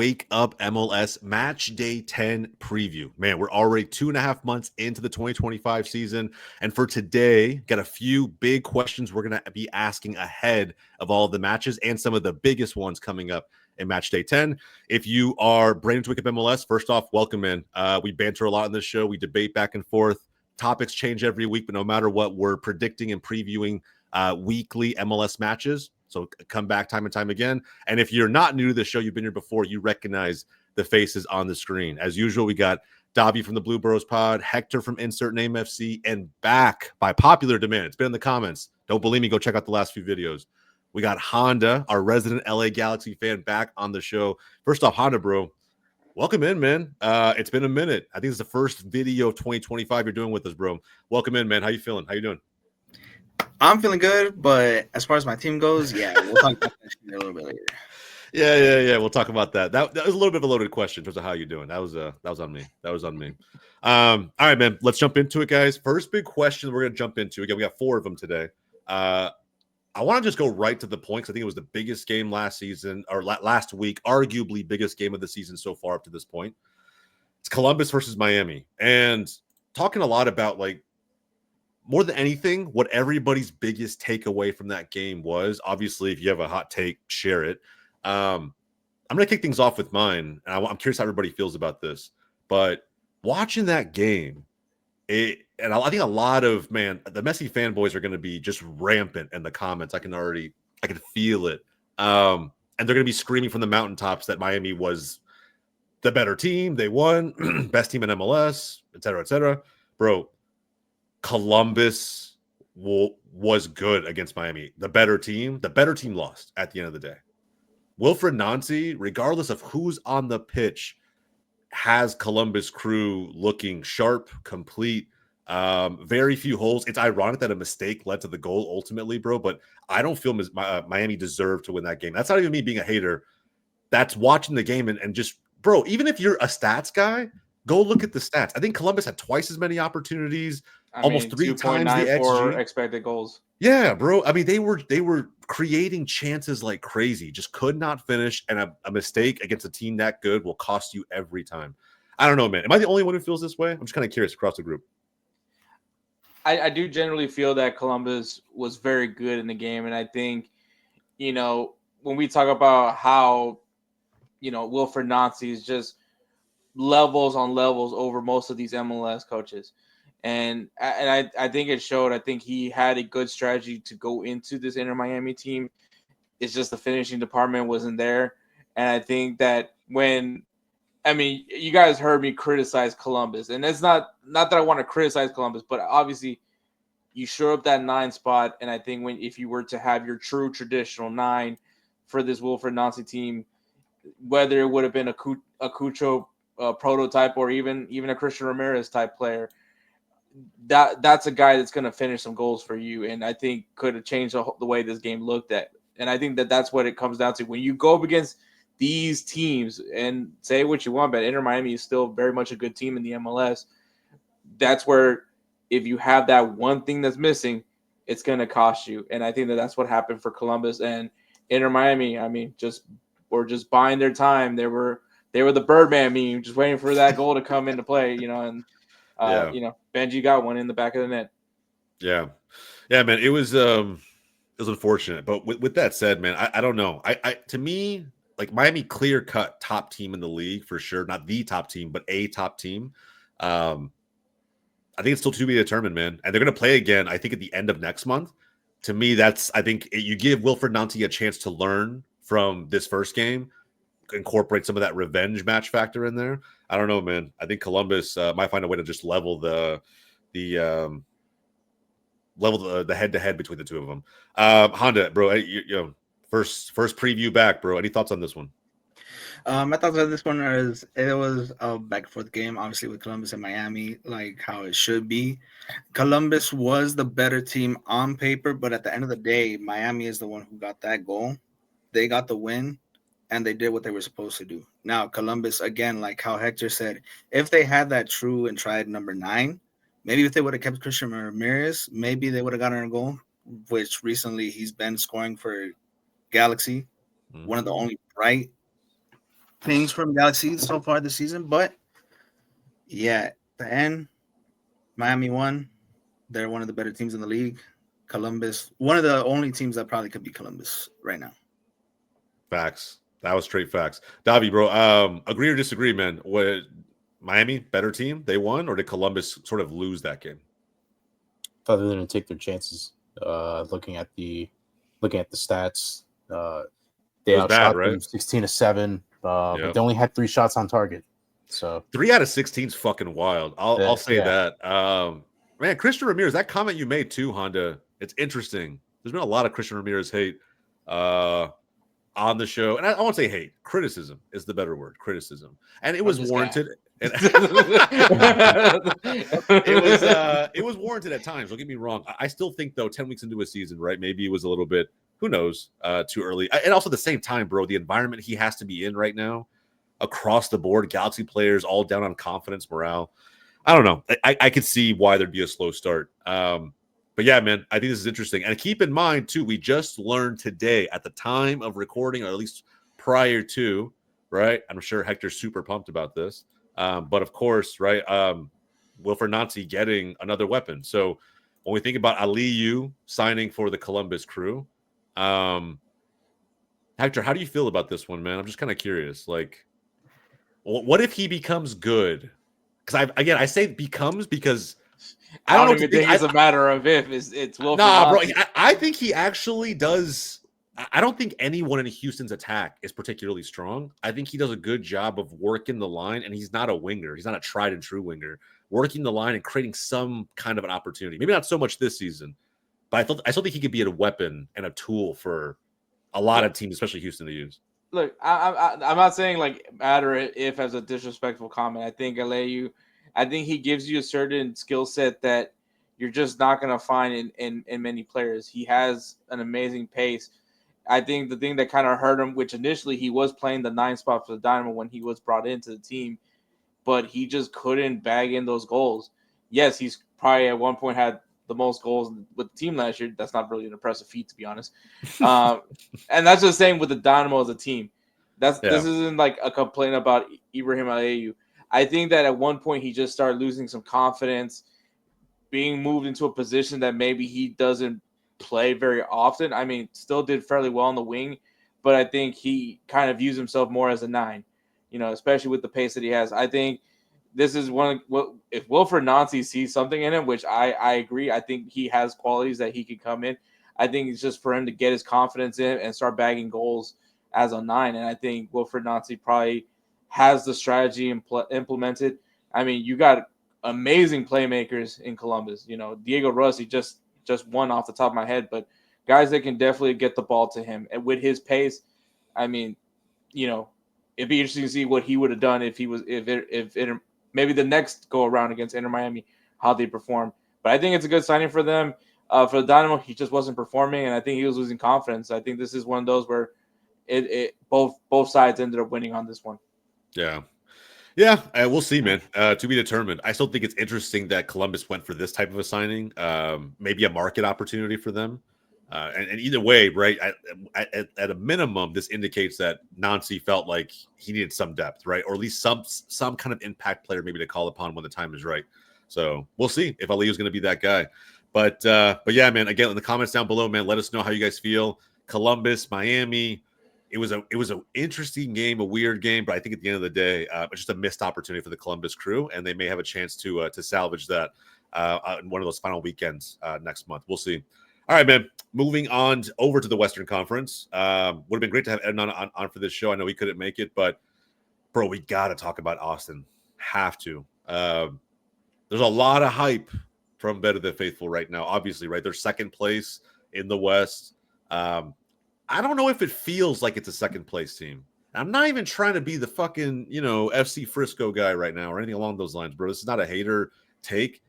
Wake Up MLS Matchday 10 preview. Man, we're already 2.5 months into the 2025 season. And for today, got a few big questions we're going to be asking ahead of all of the matches and some of the biggest ones coming up in Matchday 10. If you are brand new to Wake Up MLS, first off, welcome in. We banter a lot on this show. We debate back and forth. Topics change every week, but no matter what, we're predicting and previewing weekly MLS matches. So come back time and time again. And if you're not new to the show, you've been here before, you recognize the faces on the screen. As usual, we got Dobby from the Blue Burrows Pod, Hector from Insert Name FC, and back by popular demand. It's been in the comments. Don't believe me? Go check out the last few videos. We got Honda, our resident LA Galaxy fan, back on the show. First off, Honda, bro, welcome in, man. It's been a minute. I think it's the first video of 2025 you're doing with us, bro. Welcome in, man. How you feeling? How you doing? I'm feeling good, but as far as my team goes, yeah, we'll talk about that a little bit later. Yeah. We'll talk about that. That was a little bit of a loaded question in terms of how you're doing. That was on me. All right, man. Let's jump into it, guys. First big question we're gonna jump into. Again, we got 4 of them today. I want to just go right to the point because I think it was the biggest game last season or last week, arguably biggest game of the season so far up to this point. It's Columbus versus Miami, and talking a lot about like. More than anything, what everybody's biggest takeaway from that game was, obviously, if you have a hot take, share it. I'm going to kick things off with mine, and I'm curious how everybody feels about this. But watching that game, I think a lot of, the Messi fanboys are going to be just rampant in the comments. I can feel it. And they're going to be screaming from the mountaintops that Miami was the better team. They won, best team in MLS, et cetera, et cetera. Bro, Columbus was good against Miami. The better team lost at the end of the day. Wilfried Nancy, regardless of who's on the pitch, has Columbus crew looking sharp, complete, very few holes. It's ironic that a mistake led to the goal ultimately, bro, but I don't feel Miami deserved to win that game. That's not even me being a hater. That's watching the game and just, bro, even if you're a stats guy, go look at the stats. I think Columbus had twice as many opportunities. Almost 3 times the XG expected goals. Yeah, bro. I mean, they were creating chances like crazy, just could not finish. And a mistake against a team that good will cost you every time. I don't know, man. Am I the only one who feels this way? I'm just kind of curious across the group. I do generally feel that Columbus was very good in the game. And I think, when we talk about how, Wilfried Nancy is just levels on levels over most of these MLS coaches. And I think it showed. I think he had a good strategy to go into this Inter Miami team. It's just the finishing department wasn't there. And I think that you guys heard me criticize Columbus. And it's not that I want to criticize Columbus, but obviously you shore up that 9 spot. And I think if you were to have your true traditional 9 for this Wilfried Nancy team, whether it would have been a Cucho prototype or even a Christian Ramirez type player, that's a guy that's going to finish some goals for you, and I think could have changed the way this game looked at. And I think that's what it comes down to. When you go up against these teams, and say what you want, but Inter Miami is still very much a good team in the MLS. That's where if you have that one thing that's missing, it's going to cost you. And I think that's what happened for Columbus and Inter Miami. I mean, were just buying their time. They were the Birdman meme, just waiting for that goal to come into play, and Benji got one in the back of the net. Yeah, man. It was unfortunate, but with that said, man, I don't know. I to me, like Miami, clear cut top team in the league for sure. Not the top team, but a top team. I think it's still to be determined, man. And they're going to play again. I think at the end of next month. To me, I think you give Wilfried Nancy a chance to learn from this first game. Incorporate some of that revenge match factor in there. I don't know, man. I think Columbus might find a way to just level the head-to-head between the two of them. Honda, bro, first preview back, bro. Any thoughts on this one? My thoughts on this one is it was a back and forth game, obviously with Columbus and Miami, like how it should be. Columbus was the better team on paper, but at the end of the day, Miami is the one who got that goal. They got the win. And they did what they were supposed to do. Now, Columbus, again, like how Hector said, if they had that true and tried number 9, maybe if they would have kept Christian Ramirez, maybe they would have gotten a goal, which recently he's been scoring for Galaxy, one of the only bright things from Galaxy so far this season, but yeah, the end, Miami won. They're one of the better teams in the league. Columbus, one of the only teams that probably could beat Columbus right now. Facts. That was straight facts. Davi, bro, agree or disagree, man? What Miami better team? They won, or did Columbus sort of lose that game? Thought they didn't take their chances. Looking at the stats, they It was outshot bad, right? them 16-7, but they only had 3 shots on target. So 3 out of 16 is fucking wild. I'll say that. Man, Christian Ramirez, that comment you made too, Honda. It's interesting. There's been a lot of Christian Ramirez hate on the show, and I won't say hate. Criticism is the better word. Criticism, and it was warranted. It was warranted at times. Don't get me wrong. I still think though, 10 weeks into a season, right? Maybe it was a little bit, who knows, too early. And also at the same time, bro, the environment he has to be in right now, across the board, Galaxy players all down on confidence, morale. I don't know. I could see why there'd be a slow start. But yeah, man, I think this is interesting. And keep in mind, too, we just learned today at the time of recording, or at least prior to, right? I'm sure Hector's super pumped about this. But of course, right, Wilfred Nancy getting another weapon. So when we think about Aliyu signing for the Columbus Crew, Hector, how do you feel about this one, man? I'm just kind of curious. Like, what if he becomes good? Because I say becomes because I don't even think it's a matter of if. It's Wilfred. Nah, bro. I think he actually does. I don't think anyone in Houston's attack is particularly strong. I think he does a good job of working the line, and he's not a winger. He's not a tried and true winger. Working the line and creating some kind of an opportunity. Maybe not so much this season, but I still think he could be a weapon and a tool for a lot of teams, especially Houston, to use. Look, I'm not saying like matter if as a disrespectful comment. I think he gives you a certain skill set that you're just not going to find in many players. He has an amazing pace. I think the thing that kind of hurt him, which initially he was playing the 9 spot for the Dynamo when he was brought into the team, but he just couldn't bag in those goals. Yes, he's probably at one point had the most goals with the team last year. That's not really an impressive feat, to be honest. And that's just saying with the Dynamo as a team. This isn't like a complaint about Ibrahim Aliyu. I think that at one point he just started losing some confidence, being moved into a position that maybe he doesn't play very often. I mean, still did fairly well on the wing, but I think he kind of views himself more as a 9, especially with the pace that he has. I think this is if Wilfred Nancy sees something in him, which I agree. I think he has qualities that he could come in. I think it's just for him to get his confidence in and start bagging goals as a 9. And I think Wilfred Nancy probably has the strategy implemented. I mean, you got amazing playmakers in Columbus. Diego Rossi just one off the top of my head, but guys that can definitely get the ball to him. And with his pace, I mean, it'd be interesting to see what he would have done if maybe the next go around against Inter Miami, how they perform. But I think it's a good signing for them. For the Dynamo, he just wasn't performing, and I think he was losing confidence. I think this is one of those where both sides ended up winning on this one. Yeah, we'll see, man. To be determined. I still think it's interesting that Columbus went for this type of a signing. Maybe a market opportunity for them. And either way, right, at a minimum, this indicates that Nancy felt like he needed some depth, right? Or at least some kind of impact player maybe to call upon when the time is right. So we'll see if Ali is going to be that guy. But yeah, man, again, in the comments down below, man, let us know how you guys feel. Columbus, Miami. It was an interesting game, a weird game, but I think at the end of the day, it's just a missed opportunity for the Columbus Crew, and they may have a chance to salvage that in one of those final weekends next month. We'll see. All right, man. Moving on over to the Western Conference. Would have been great to have Ed on for this show. I know he couldn't make it, but bro, we got to talk about Austin. Have to. There's a lot of hype from Better Than Faithful right now. Obviously, right? They're second place in the West. I don't know if it feels like it's a second place team. I'm not even trying to be the fucking, FC Frisco guy right now or anything along those lines, bro. This is not a hater take.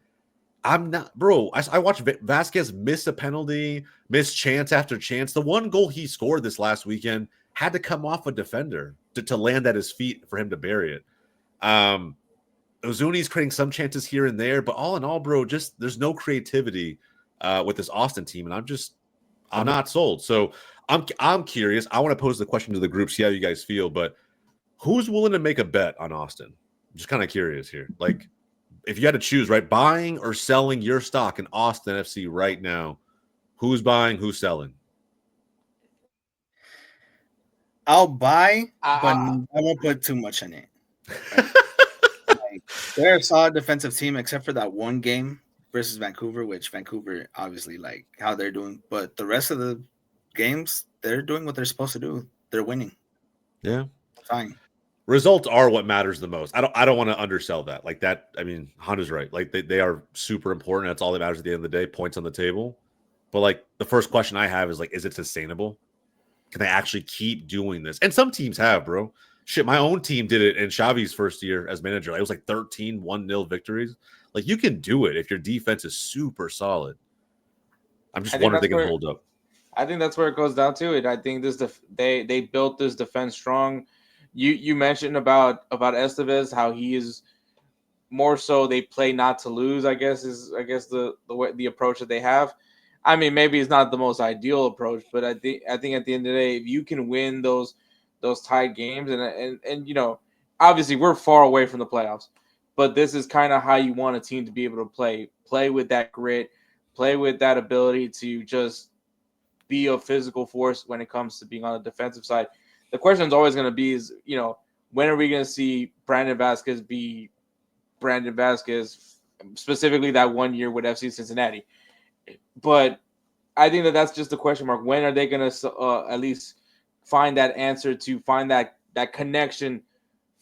I'm not, bro. I watched Vasquez miss a penalty, miss chance after chance. The one goal he scored this last weekend had to come off a defender to land at his feet for him to bury it. Ozuni's creating some chances here and there, but all in all, bro, just there's no creativity with this Austin team, and I'm not sold. So I'm curious. I want to pose the question to the group, see how you guys feel, but Who's willing to make a bet on Austin? I'm just kind of curious here. Like, if you had to choose, right, buying or selling your stock in Austin FC right now, who's buying, who's selling? I'll buy, but I- I won't put too much in it. Like, they're a solid defensive team, except for that one game versus Vancouver, which Vancouver obviously like how they're doing, but the rest of the games they're doing what they're supposed to do. They're winning. Yeah. Fine. Results are what matters the most. I don't want to undersell that. Like that, I mean, Honda's right. Like they are super important. That's all that matters at the end of the day, points on the table. But like the first question I have is like, is it sustainable? Can they actually keep doing this? And some teams have, bro. Shit, my own team did it in Xavi's first year as manager. Like, it was like 13 1-0 victories. Like you can do it if your defense is super solid. I'm just wondering if they can hold up. I think that's where it goes down to it. I think they built this defense strong. You mentioned about Estevez, how he is more so they play not to lose. I guess the way, the approach that they have. I mean, maybe it's not the most ideal approach, but I think at the end of the day, if you can win those tied games, and you know, obviously we're far away from the playoffs, but this is kind of how you want a team to be able to play with that grit, play with that ability to just be a physical force when it comes to being on the defensive side. The question is always going to be is, you know, when are we going to see Brandon Vasquez be Brandon Vasquez, specifically that 1 year with FC Cincinnati? But I think that's just a question mark. When are they going to at least find that answer, to find that connection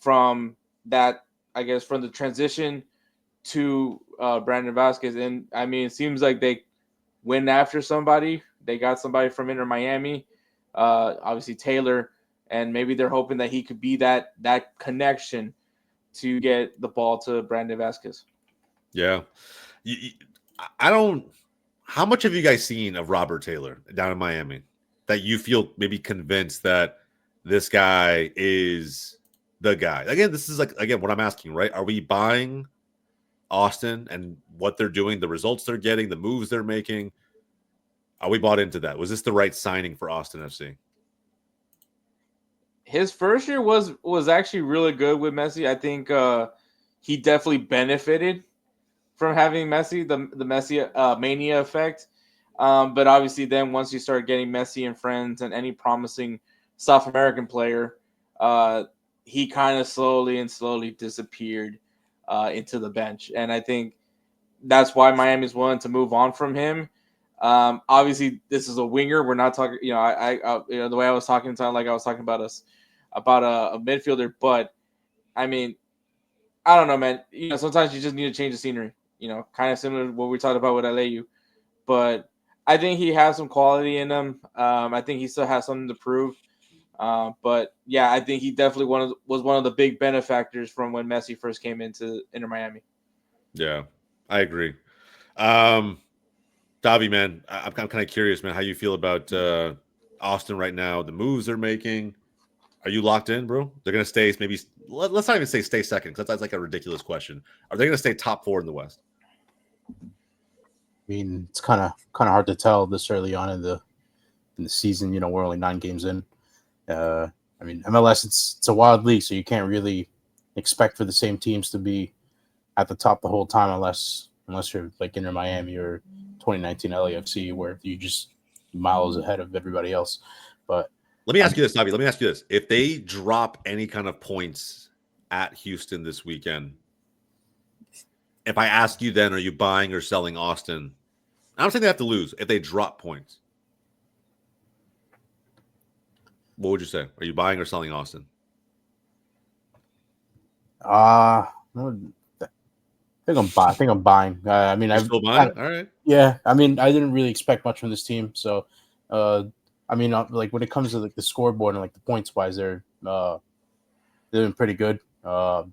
from that, I guess, from the transition to Brandon Vasquez? And I mean, it seems like they went after somebody. They got somebody from Inter Miami, obviously Taylor, and maybe they're hoping that he could be that connection to get the ball to Brandon Vasquez. Yeah. I don't – how much have you guys seen of Robert Taylor down in Miami that you feel maybe convinced that this guy is the guy? Again, this is like, again, what I'm asking, right? Are we buying Austin and what they're doing, the results they're getting, the moves they're making? Are we bought into that? Was this the right signing for Austin FC? His first year was actually really good with Messi. I think he definitely benefited from having Messi, the Messi mania effect. But obviously then once you start getting Messi and friends and any promising South American player, he kind of slowly disappeared into the bench. And I think that's why Miami's willing to move on from him. Obviously this is a winger. We're not talking, you know, I you know, the way I was talking, sounded like I was talking about a midfielder, but I mean, I don't know, man. You know, sometimes you just need to change the scenery. You know, kind of similar to what we talked about with LAU, but I think he has some quality in him. I think he still has something to prove. But yeah, I think he definitely was one of the big benefactors from when Messi first came into Inter Miami. Yeah, I agree. Davi, man, I'm kind of curious, man, how you feel about Austin right now, the moves they're making. Are you locked in, bro? They're going to stay maybe – let's not even say stay second, because that's like a ridiculous question. Are they going to stay top 4 in the West? I mean, it's kind of hard to tell this early on in the season. You know, we're only 9 games in. I mean, MLS, it's a wild league, so you can't really expect for the same teams to be at the top the whole time unless you're like Inter Miami or 2019 LAFC, where you just miles ahead of everybody else. But let me ask you this, Davi. Let me ask you this. If they drop any kind of points at Houston this weekend, if I ask you then, are you buying or selling Austin? I don't think they have to lose. If they drop points, what would you say? Are you buying or selling Austin? I think I'm buying. I mean, I'm still buying. All right. Yeah, I mean, I didn't really expect much from this team, so I mean, like when it comes to like the scoreboard and like the points wise, they're doing pretty good. But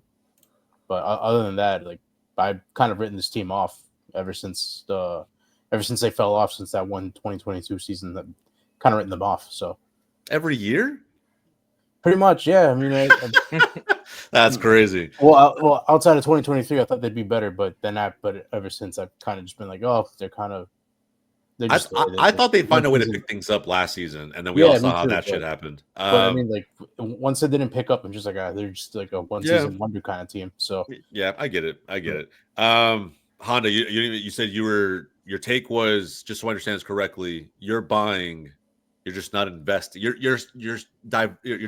other than that, like I've kind of written this team off ever since they fell off since that 2022 season. That kind of written them off. So every year, pretty much, yeah. I mean, that's crazy. Well, outside of 2023, I thought they'd be better, but ever since I've kind of just been like, oh, they're kind of they're I, just. I thought they'd find a way to season- pick things up last season, and then we all Yeah, saw me how too, that shit happened. But I mean, like once it didn't pick up, I'm just like, they're just like a one season wonder kind of team. So yeah, I get it. Honda, you said your take was, just so I understand this correctly, you're buying, you're just not investing. You're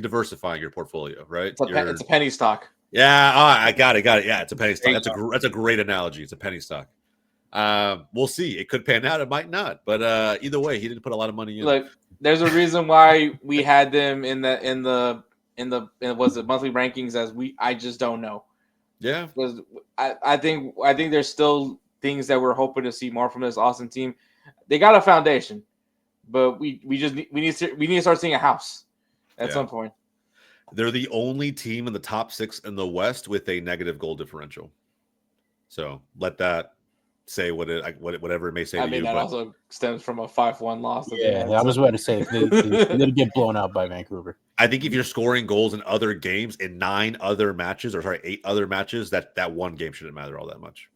diversifying your portfolio, right? It's a penny stock. Yeah, I got it. Yeah, it's a penny stock. That's a great analogy. It's a penny stock. We'll see. It could pan out. It might not. But either way, he didn't put a lot of money in. Look, there's a reason why we had them in the was it monthly rankings I just don't know. Yeah, Because I think there's still things that we're hoping to see more from this Austin team. They got a foundation, but we need to start seeing a house at some point. They're the only team in the top 6 in the West with a negative goal differential. So let that say whatever it may say. I to mean, you, that but also stems from a 5-1 loss. yeah, I was about to say they did get blown out by Vancouver. I think if you're scoring goals in other games in 8 other matches, that one game shouldn't matter all that much.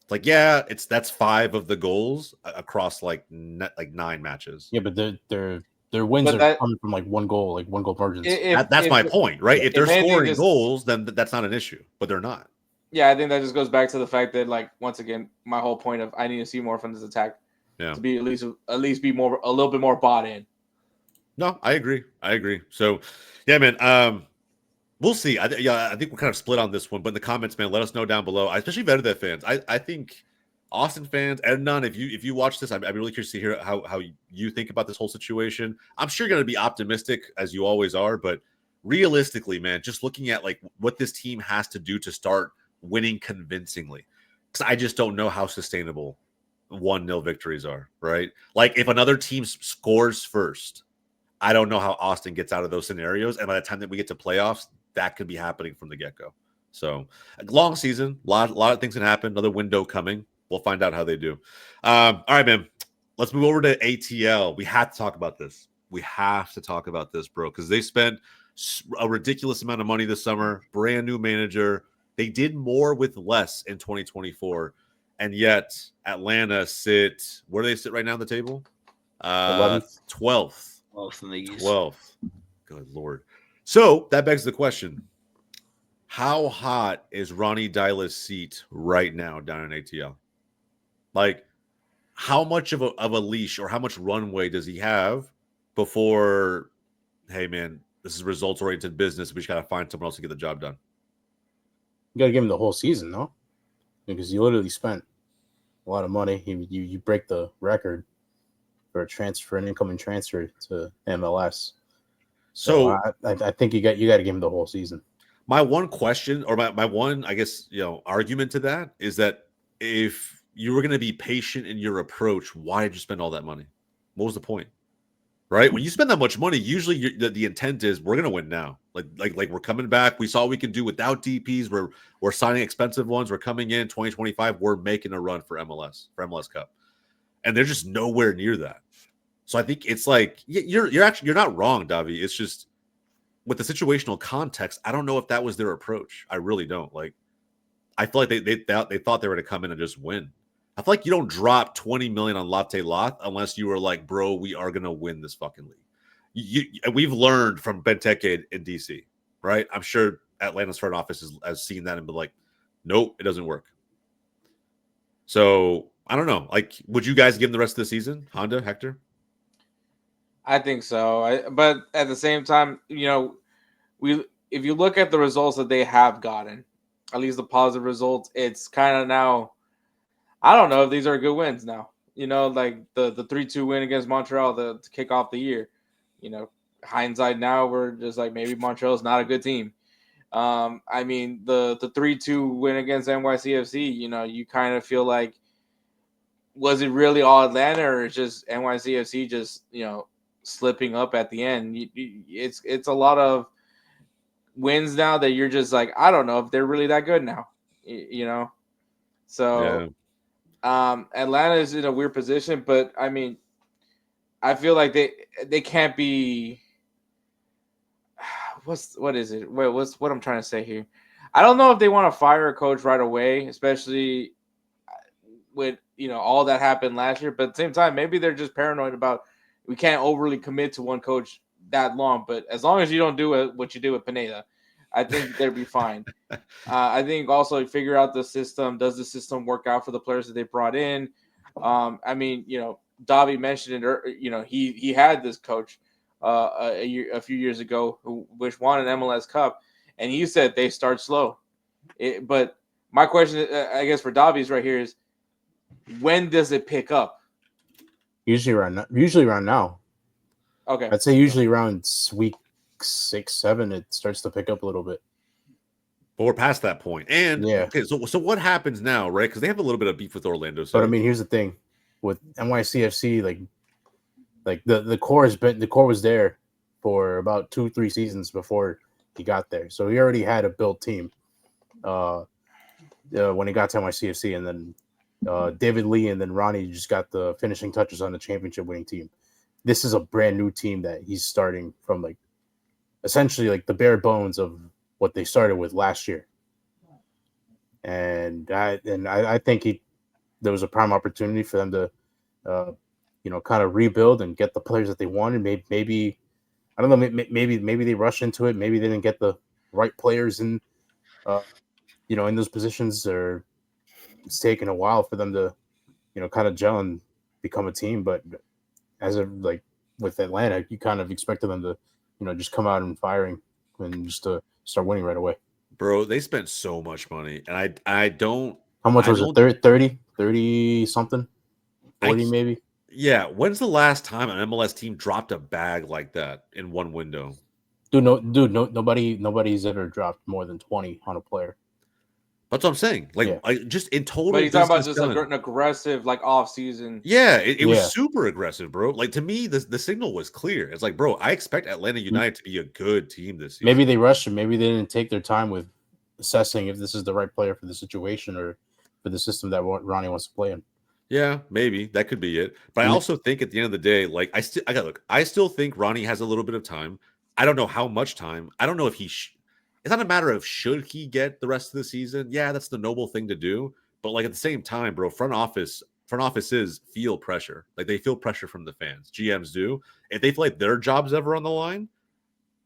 It's like, yeah, that's 5 of the goals across like 9 matches. Yeah, but their wins are coming from like one goal margins. That's my point, right? If they're scoring goals, then that's not an issue, but they're not. Yeah, I think that just goes back to the fact that, like, once again, my whole point of I need to see more from this attack to be at least be a little bit more bought in. No, I agree. So, yeah, man. We'll see. I think we're kind of split on this one, but in the comments, man, let us know down below. Especially Verde fans. I think Austin fans, Ednan, if you watch this, I'm really curious to hear how you think about this whole situation. I'm sure you're going to be optimistic as you always are, but realistically, man, just looking at like what this team has to do to start winning convincingly, because I just don't know how sustainable 1-0 victories are. Right? Like if another team scores first, I don't know how Austin gets out of those scenarios, and by the time that we get to playoffs, that could be happening from the get-go. So, long season, a lot of things can happen. Another window coming. We'll find out how they do. All right, man. Let's move over to ATL. We have to talk about this. Bro, because they spent a ridiculous amount of money this summer. Brand new manager. They did more with less in 2024, and yet Atlanta where do they sit right now on the table? 11th. 12th. 12th in the East. 12th. Good Lord. So that begs the question: how hot is Ronny Deila's seat right now down in ATL? Like, how much of a leash or how much runway does he have before, hey, man, this is results-oriented business. We just got to find someone else to get the job done. You got to give him the whole season, no? Because you literally spent a lot of money. You break the record for an incoming transfer to MLS. So I think you got to give him the whole season. My one question, or my one, I guess, argument to that is that if you were going to be patient in your approach, why did you spend all that money? What was the point? Right? When you spend that much money, usually the intent is we're going to win now. Like we're coming back. We saw what we can do without DPs. We're signing expensive ones. We're coming in 2025. We're making a run for MLS Cup, and they're just nowhere near that. So I think it's like you're not wrong, Davi. It's just with the situational context, I don't know if that was their approach. I really don't. Like, I feel like they thought they were going to come in and just win. I feel like you don't drop $20 million on Latte Loth unless you were like, bro, we are going to win this fucking league. We've learned from Benteke in DC, right? I'm sure Atlanta's front office has seen that and been like, nope, it doesn't work. So I don't know. Like, would you guys give him the rest of the season, Honda, Hector? I think so. But at the same time, if you look at the results that they have gotten, at least the positive results, it's kind of now, I don't know if these are good wins now. Like the 3-2 win against Montreal to kick off the year. Hindsight now, we're just like, maybe Montreal's not a good team. I mean, the 3-2 win against NYCFC, you kind of feel like, was it really all Atlanta, or it's just NYCFC just, slipping up at the end? It's a lot of wins now that you're just like, I don't know if they're really that good now, So, Atlanta is in a weird position, but I mean, I feel like they can't be. What is it? Wait, what I'm trying to say here? I don't know if they want to fire a coach right away, especially with all that happened last year. But at the same time, maybe they're just paranoid about we can't overly commit to one coach that long. But as long as you don't do what you did with Pineda, I think they'll be fine. I think also figure out the system. Does the system work out for the players that they brought in? I mean, Davi mentioned it. He had this coach a few years ago which won an MLS Cup, and he said they start slow. But my question, I guess, for Davi's right here is, when does it pick up? Usually around now. Okay, I'd say usually around week 6, 7, it starts to pick up a little bit. But we're past that point. And yeah. Okay, so what happens now, right? Because they have a little bit of beef with Orlando. So. But I mean, here's the thing with NYCFC, like the core was there for about 2-3 seasons before he got there, so he already had a built team. When he got to NYCFC, and then David Lee and then Ronnie just got the finishing touches on the championship winning team. This is a brand new team that he's starting from, essentially the bare bones of what they started with last year. And I think there was a prime opportunity for them to, kind of rebuild and get the players that they wanted. Maybe I don't know. Maybe they rushed into it. Maybe they didn't get the right players in those positions, or it's taken a while for them to, kind of gel and become a team. But as of with Atlanta, you kind of expected them to, just come out and firing and just to start winning right away. Bro, they spent so much money, and I don't. How much was it? 30 something, 40 maybe. Yeah, when's the last time an MLS team dropped a bag like that in one window? Nobody's ever dropped more than 20 on a player. That's what I'm saying. Just in total. But you're talking about just an aggressive off season. Yeah, it was super aggressive, bro. To me, the signal was clear. It's bro, I expect Atlanta United to be a good team this year. Maybe they rushed him. Maybe they didn't take their time with assessing if this is the right player for the situation or for the system that Ronnie wants to play in. Yeah, maybe that could be it. But I also think at the end of the day, I still think Ronnie has a little bit of time. I don't know how much time. I don't know if it's not a matter of should he get the rest of the season. Yeah, that's the noble thing to do. But at the same time, bro, front offices feel pressure. They feel pressure from the fans. GMs do. If they feel like their job's ever on the line,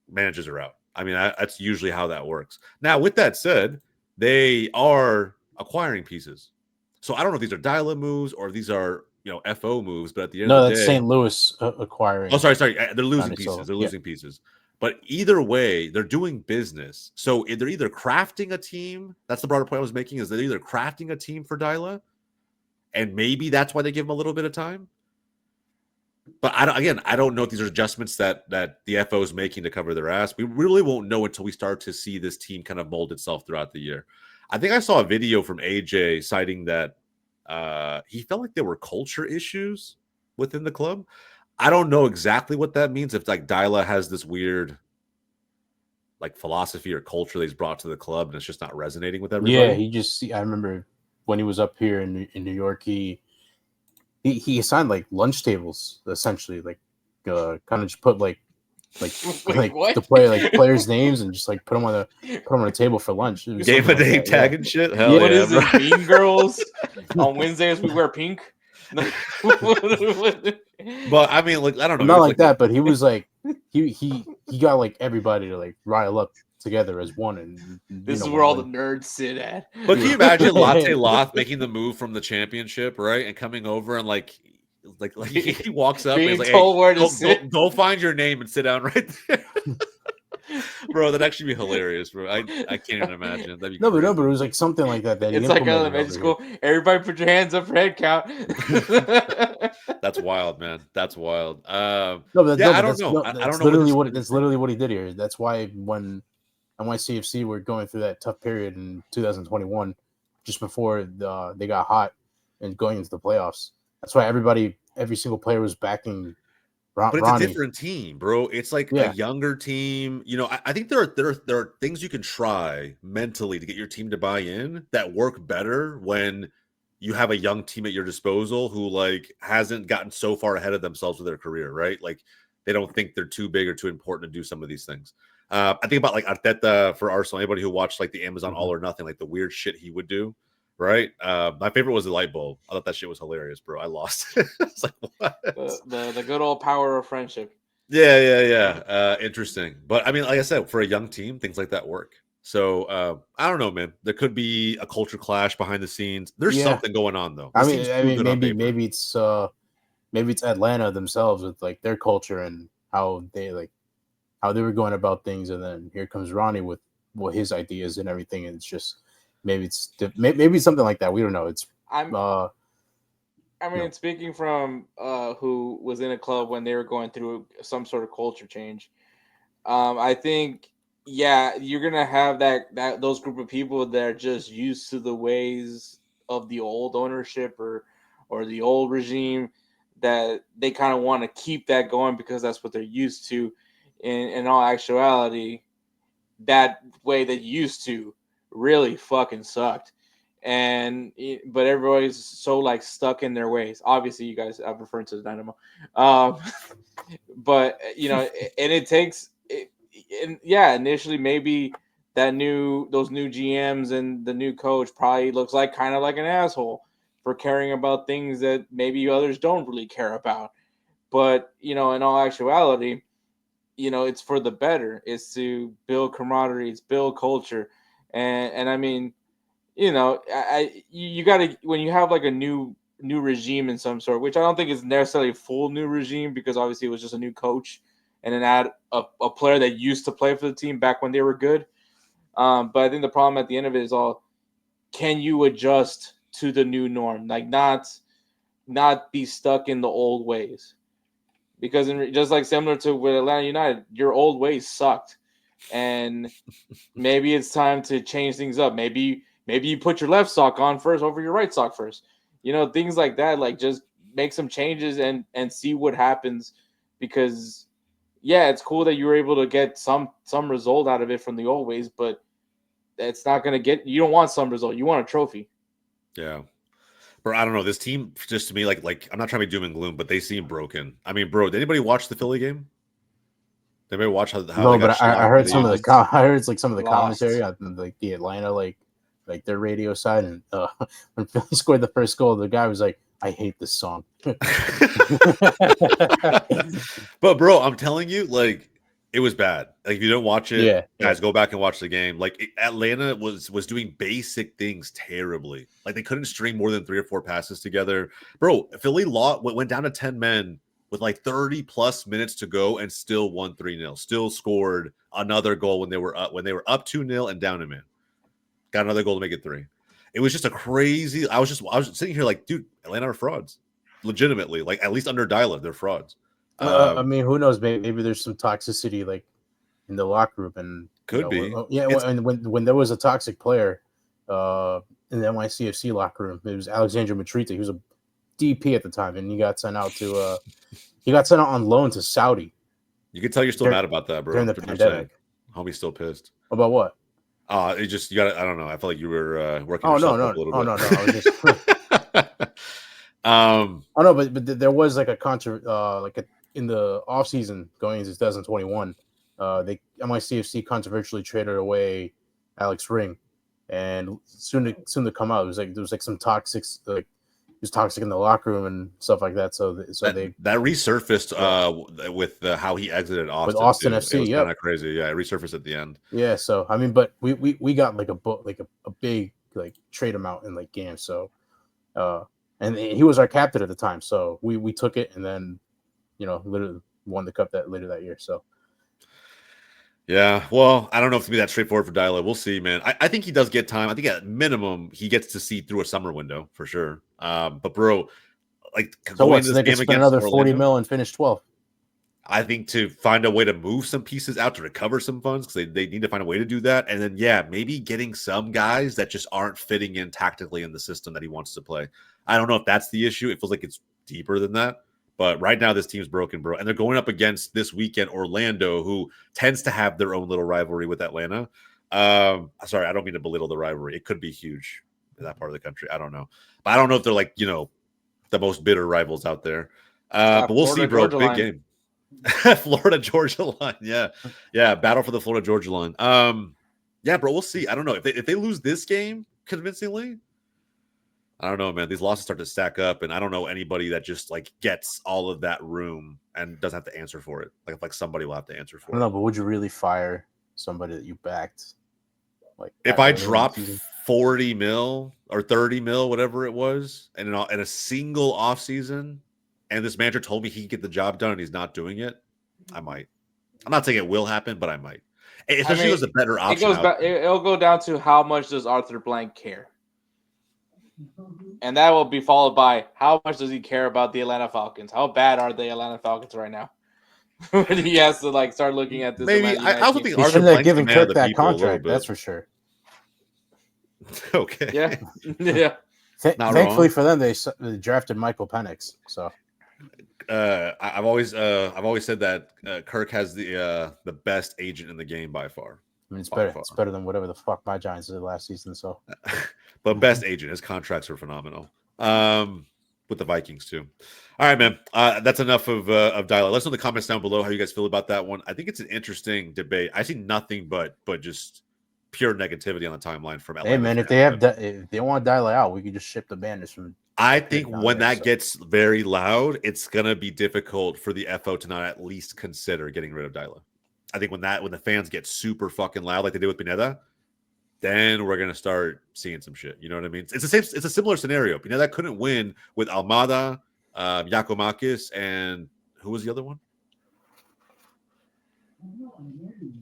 managers are out. I mean, that's usually how that works. Now, with that said, they are acquiring pieces. So I don't know if these are Deila moves or if these are FO moves, but at the end of the day, that's St. Louis acquiring. Oh, sorry, they're losing pieces. They're losing pieces. But either way, they're doing business. So they're either crafting a team. That's the broader point I was making. Is they're either crafting a team for Deila, and maybe that's why they give him a little bit of time. But I don't know if these are adjustments that the FO is making to cover their ass. We really won't know until we start to see this team kind of mold itself throughout the year. I think I saw a video from AJ citing that he felt like there were culture issues within the club. I don't know exactly what that means. If Deila has this weird philosophy or culture that he's brought to the club and it's just not resonating with everybody. Yeah, I remember when he was up here in New York, he assigned lunch tables essentially, kind of just put the players' names and just put them on the table for lunch. Gave a name tag and shit. Hell what is it? Mean Girls on Wednesdays we wear pink. But I mean, I don't know. Not like that, but he was he got everybody to rile up together as one, and this is where all the nerds sit at. But can you imagine Latte Loth making the move from the championship, right, and coming over and he walks up and he's hey, go find your name and sit down right there. Bro, that'd actually be hilarious, bro. I can't even imagine. That'd be but it was something like that. It's elementary school. Everybody put your hands up for head count. That's wild, man. That's wild. I don't know. That's literally what he did here. That's why when NYCFC were going through that tough period in 2021, just before they got hot and going into the playoffs. That's why every single player was backing Ronnie. But it's a different team, bro. It's a younger team. I think there are things you can try mentally to get your team to buy in that work better when you have a young team at your disposal who hasn't gotten so far ahead of themselves with their career, right? They don't think they're too big or too important to do some of these things. I think about Arteta for Arsenal. Anybody who watched the Amazon All or Nothing, the weird shit he would do, right? My favorite was the light bulb. I thought that shit was hilarious, bro. I lost. It's like what? The good old power of friendship. Yeah. Interesting, but I mean, like I said, for a young team, things like that work. So I don't know, man. There could be a culture clash behind the scenes. There's Yeah. something going on though. I This mean, seems too good on paper. maybe it's Atlanta themselves with like their culture and how they were going about things, and then here comes Ronnie with what his ideas and everything, and it's just maybe it's something like that. We don't know. It's speaking from who was in a club when they were going through some sort of culture change, I think you're gonna have that those group of people that are just used to the ways of the old ownership or the old regime, that they kind of want to keep that going because that's what they're used to. In all actuality, that way they used to really fucking sucked. But everybody's so like stuck in their ways. Obviously, you guys, I'm referring to the Dynamo, but and it takes, initially maybe those new GMs and the new coach probably looks like kind of like an asshole for caring about things that maybe others don't really care about. But in all actuality, it's for the better. It's to build camaraderie, it's build culture, and I mean, you got to, when you have like a new regime in some sort, which I don't think is necessarily a full new regime because obviously it was just a new coach and then add a player that used to play for the team back when they were good. But I think the problem at the end of it is can you adjust to the new norm, like not be stuck in the old ways. Because just like similar to with Atlanta United, your old ways sucked, and maybe it's time to change things up. Maybe you put your left sock on first over your right sock first. Things like that. Like just make some changes and see what happens. Because it's cool that you were able to get some result out of it from the old ways, but it's not going to get. You don't want some result. You want a trophy. Yeah. Bro, I don't know. This team, just to me, like I'm not trying to be doom and gloom, but they seem broken. I mean, bro, did anybody watch the Philly game? Did anybody watch how no, they got but I heard some of the I heard like some of the Lost. commentary on like the Atlanta like their radio side, and when Philly scored the first goal, the guy was like, "I hate this song." But bro, I'm telling you, like it was bad. Like if you don't watch it, guys, go back and watch the game. Like Atlanta was doing basic things terribly. Like they couldn't string more than 3 or 4 passes together. Bro, Philly went down to 10 men with like 30 plus minutes to go and still won 3-0. Still scored another goal when they were up 2-0 and down a man. Got another goal to make it 3. It was just a crazy. I was sitting here like, dude, Atlanta are frauds. Legitimately, like at least under Deila, they're frauds. I mean, who knows? Maybe there's some toxicity like in the locker room, and could be. When there was a toxic player in the NYCFC locker room, it was Alexandre Matrita. He was a DP at the time, and he got sent out on loan to Saudi. You can tell you're still mad about that, bro. During the pandemic. Homie's still pissed. About what? You got to. I don't know. I felt like you were working. Oh yourself no, up a little bit. No. I was just. But there was like a in the off season going into 2021, MICFC controversially traded away Alex Ring, and soon to come out, there was some toxic, like he was toxic in the locker room and stuff like that. So that resurfaced with how he exited Austin. With Austin too. FC, it was kind of crazy. Yeah, it resurfaced at the end. Yeah, so I mean, but we got like a big like trade amount in like games. So, and he was our captain at the time, so we took it, and then literally won the cup later that year. So. Yeah, well, I don't know if it's going to be that straightforward for Deila. We'll see, man. I think he does get time. I think at minimum he gets to see through a summer window for sure. But bro, like so what? So they can spend another $40 million and finish 12th. I think to find a way to move some pieces out to recover some funds because they need to find a way to do that, and then maybe getting some guys that just aren't fitting in tactically in the system that he wants to play. I don't know if that's the issue. It feels like it's deeper than that. But right now, this team's broken, bro. And they're going up against this weekend Orlando, who tends to have their own little rivalry with Atlanta. Sorry, I don't mean to belittle the rivalry. It could be huge in that part of the country. I don't know. But I don't know if they're like, the most bitter rivals out there. But we'll see, bro. Big game. Florida-Georgia line. Yeah. Battle for the Florida-Georgia line. Yeah, bro, we'll see. I don't know. If they lose this game convincingly, I don't know, man. These losses start to stack up, and I don't know anybody that just like gets all of that room and doesn't have to answer for it. Like somebody will have to answer I for don't it. know, but would you really fire somebody that you backed? Like If that I early in the dropped season? 40 mil or 30 mil, whatever it was, and in a single off season, and this manager told me he could get the job done and he's not doing it, I might. I'm not saying it will happen, but I might. Especially if there's a better It option goes out back. there. It'll go down to how much does Arthur Blank care, and that will be followed by how much does he care about the Atlanta Falcons? How bad are the Atlanta Falcons right now? When he has to like start looking at this. Maybe Atlanta I United also team. think He Arthur shouldn't have Blank's the given man of Kirk the that people a little contract. bit. That's for sure. Okay. Yeah, yeah. Not Thankfully wrong. for them, they drafted Michael Penix. So I've always said that Kirk has the best agent in the game by far. I mean, it's By better. far. It's better than whatever the fuck my Giants did last season. So But best agent. His contracts are phenomenal. With the Vikings too. All right, man. That's enough of dialogue. Let's know in the comments down below how you guys feel about that one. I think it's an interesting debate. I see nothing but just pure negativity on the timeline from LA. hey, man, if they if they want to dial it out, we could just ship the banners from. I think down when there, that so. gets very loud, it's gonna be difficult for the FO to not at least consider getting rid of Deila. I think when the fans get super fucking loud like they did with Pineda, then we're gonna start seeing some shit. You know what I mean? It's the same. It's a similar scenario. Pineda couldn't win with Almada, Yakomakis, and who was the other one?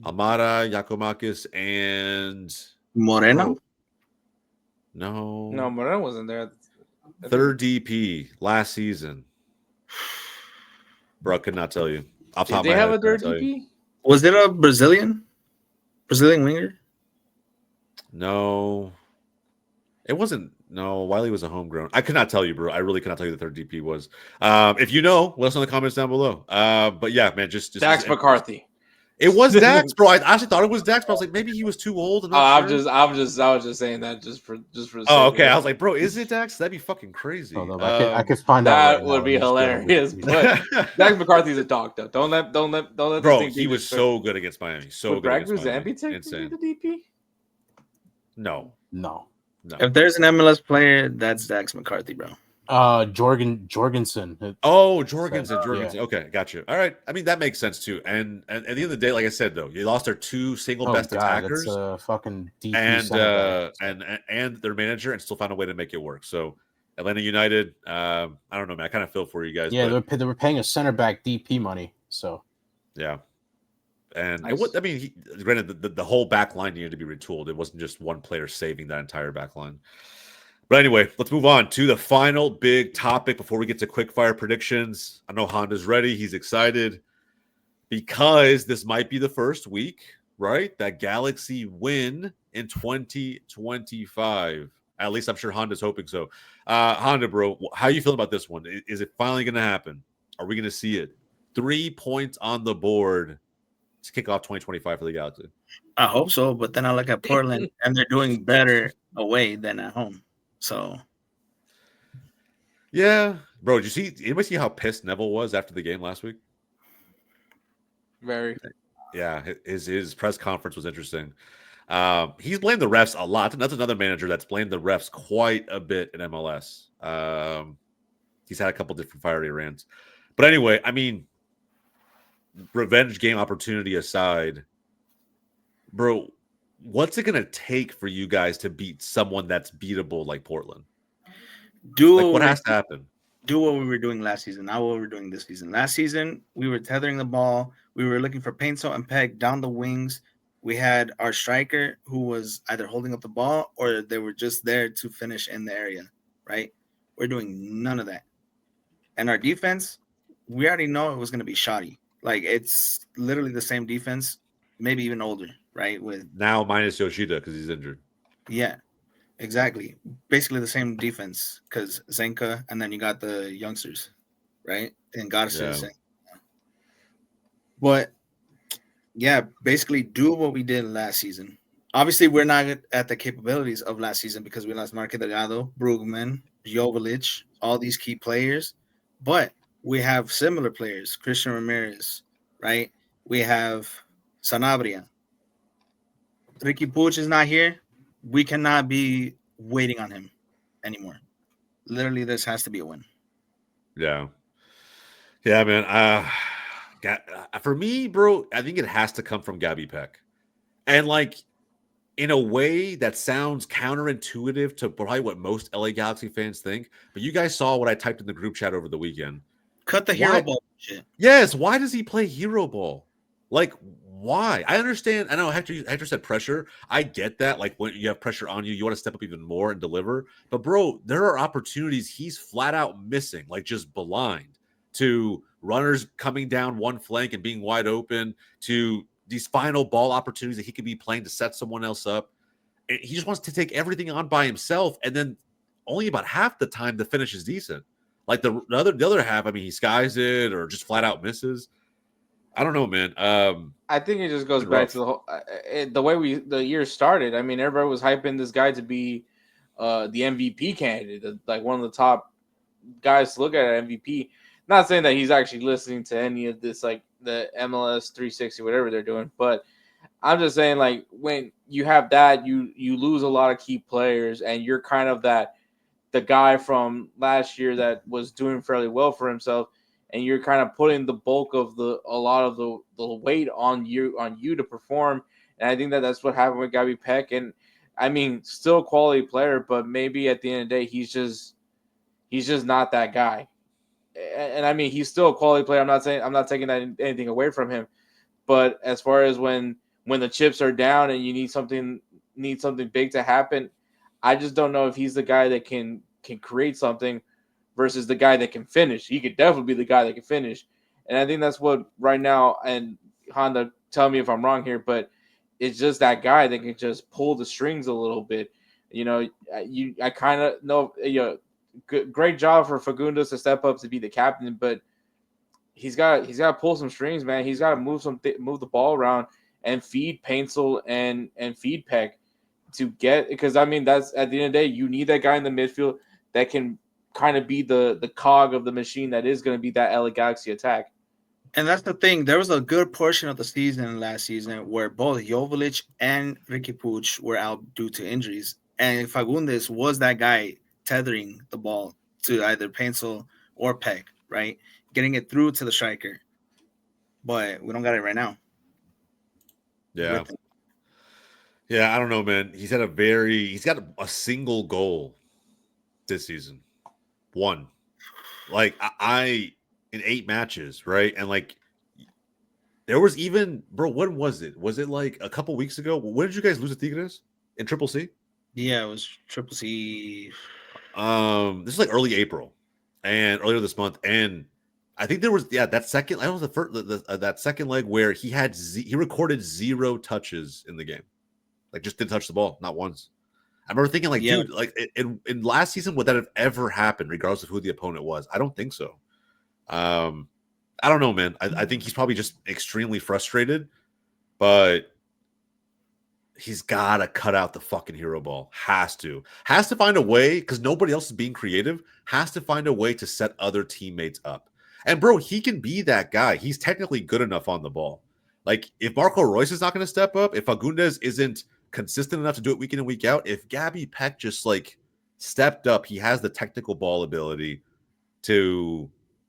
Almada, Yakomakis, and Moreno. No, Moreno wasn't there. third DP last season. Bro, I could not tell you. Off the Did top they of my have head, a third I couldn't tell you. DP? Was it a Brazilian winger? No, it wasn't. No, Wiley was a homegrown. I could not tell you, bro. I really could not tell you the third DP was. If you know, let us know in the comments down below. But yeah, man, just Dax McCarthy. It was Dax, bro. I actually thought it was Dax, but I was like, maybe he was too old. I'm not I sure. was just saying that just for the sake Oh, of okay. it. I was like, bro, is it Dax? That'd be fucking crazy. Hold up, I could find out. That Right would now. be Let me just go on hilarious. Wikipedia. But Dax McCarthy's a dog, though. Don't let bro, this thing he was so good against Miami. So Would good Brad against Miami. Guzan be Insane. technically the DP? No. If there's an MLS player, that's Dax McCarthy, bro. Jorgensen. Oh, Jorgensen. Yeah. Okay, got you. All right. I mean, that makes sense too. And at the end of the day, like I said, though, you lost their two single best attackers, that's a fucking DP and their manager, and still found a way to make it work. So Atlanta United, I don't know, man. I kind of feel for you guys. Yeah, but, they were paying a center back DP money. So yeah. And Nice. Granted, the whole back line needed to be retooled. It wasn't just one player saving that entire back line. But anyway, let's move on to the final big topic before we get to quickfire predictions. I know Honda's ready. He's excited because this might be the first week, right, that Galaxy win in 2025. At least I'm sure Honda's hoping so. Honda, bro, how you feeling about this one? Is it finally going to happen? Are we going to see it? 3 points on the board to kick off 2025 for the Galaxy. I hope so, but then I look at Portland and they're doing better away than at home. So, yeah, bro. Did you anybody see how pissed Neville was after the game last week? Very. Yeah, his press conference was interesting. He's blamed the refs a lot. That's another manager that's blamed the refs quite a bit in MLS. He's had a couple different fiery rants. But anyway, I mean, revenge game opportunity aside, bro, what's it going to take for you guys to beat someone that's beatable like Portland? What has to happen? Do what we were doing last season, not what we're doing this season. Last season, we were tethering the ball. We were looking for Painso and Peg down the wings. We had our striker who was either holding up the ball or they were just there to finish in the area, right? We're doing none of that. And our defense, we already know it was going to be shoddy. Like, it's literally the same defense, maybe even older, right? With now minus Yoshida because he's injured. Yeah, exactly. Basically the same defense because Zenka, and then you got the youngsters, right? And Garcia. Yeah. But yeah, basically do what we did last season. Obviously, we're not at the capabilities of last season because we lost Marque Delgado, Brugman, Joveljic, all these key players. But we have similar players, Christian Ramirez, right? We have Sanabria. Ricky Puig is not here. We cannot be waiting on him anymore. Literally, this has to be a win. Yeah, man. For me, bro, I think it has to come from Gabby Peck, and like in a way that sounds counterintuitive to probably what most LA Galaxy fans think. But you guys saw what I typed in the group chat over the weekend. Cut the hero ball shit. Yes, why does he play hero ball? Like, why? I understand. I know Hector said pressure. I get that. Like, when you have pressure on you, you want to step up even more and deliver. But, bro, there are opportunities he's flat out missing, like just blind, to runners coming down one flank and being wide open, to these final ball opportunities that he could be playing to set someone else up. And he just wants to take everything on by himself. And then only about half the time the finish is decent. Like the other half, I mean, he skies it or just flat out misses. I don't know, man. I think it just goes back to the whole the way the year started. I mean, everybody was hyping this guy to be the MVP candidate, like one of the top guys to look at MVP. Not saying that he's actually listening to any of this, like the MLS 360, whatever they're doing, but I'm just saying, like, when you have that, you lose a lot of key players, and you're kind of the guy from last year that was doing fairly well for himself, and you're kind of putting the bulk of a lot of the weight on you to perform. And I think that's what happened with Gabby Peck. And I mean, still a quality player, but maybe at the end of the day, he's just not that guy. And I mean, he's still a quality player. I'm not taking anything away from him. But as far as when the chips are down and you need something big to happen, I just don't know if he's the guy that can create something versus the guy that can finish. He could definitely be the guy that can finish. And I think that's what right now, and Honda, tell me if I'm wrong here, but it's just that guy that can just pull the strings a little bit. You know, I kind of know, great job for Fagundes to step up to be the captain, but he's got to pull some strings, man. He's got to move the ball around and feed Paintsel and feed Peck to get, because I mean, that's at the end of the day, you need that guy in the midfield that can kind of be the cog of the machine that is going to be that LA Galaxy attack. And that's the thing. There was a good portion of the season last season where both Joveljic and Ricky Puig were out due to injuries, and Fagundes was that guy tethering the ball to either Paintsel or Peck, right, getting it through to the striker. But we don't got it right now. Yeah. Yeah, I don't know, man. He's got a single goal this season. One. Like I in 8 matches, right? And like there was even, bro, when was it? Was it like a couple weeks ago? When did you guys lose to Tigres? In Triple C? Yeah, it was Triple C. This is like early April and earlier this month. And I think there was that second, I don't know, the first that second leg where he recorded 0 touches in the game. Like just didn't touch the ball, not once. I remember thinking, like, dude, like in last season, would that have ever happened, regardless of who the opponent was? I don't think so. I don't know, man. I think he's probably just extremely frustrated, but he's got to cut out the fucking hero ball. Has to find a way, because nobody else is being creative. Has to find a way to set other teammates up. And bro, he can be that guy. He's technically good enough on the ball. Like if Marco Royce is not going to step up, if Fagundes isn't consistent enough to do it week in and week out, if Gabby Peck just like stepped up, he has the technical ball ability to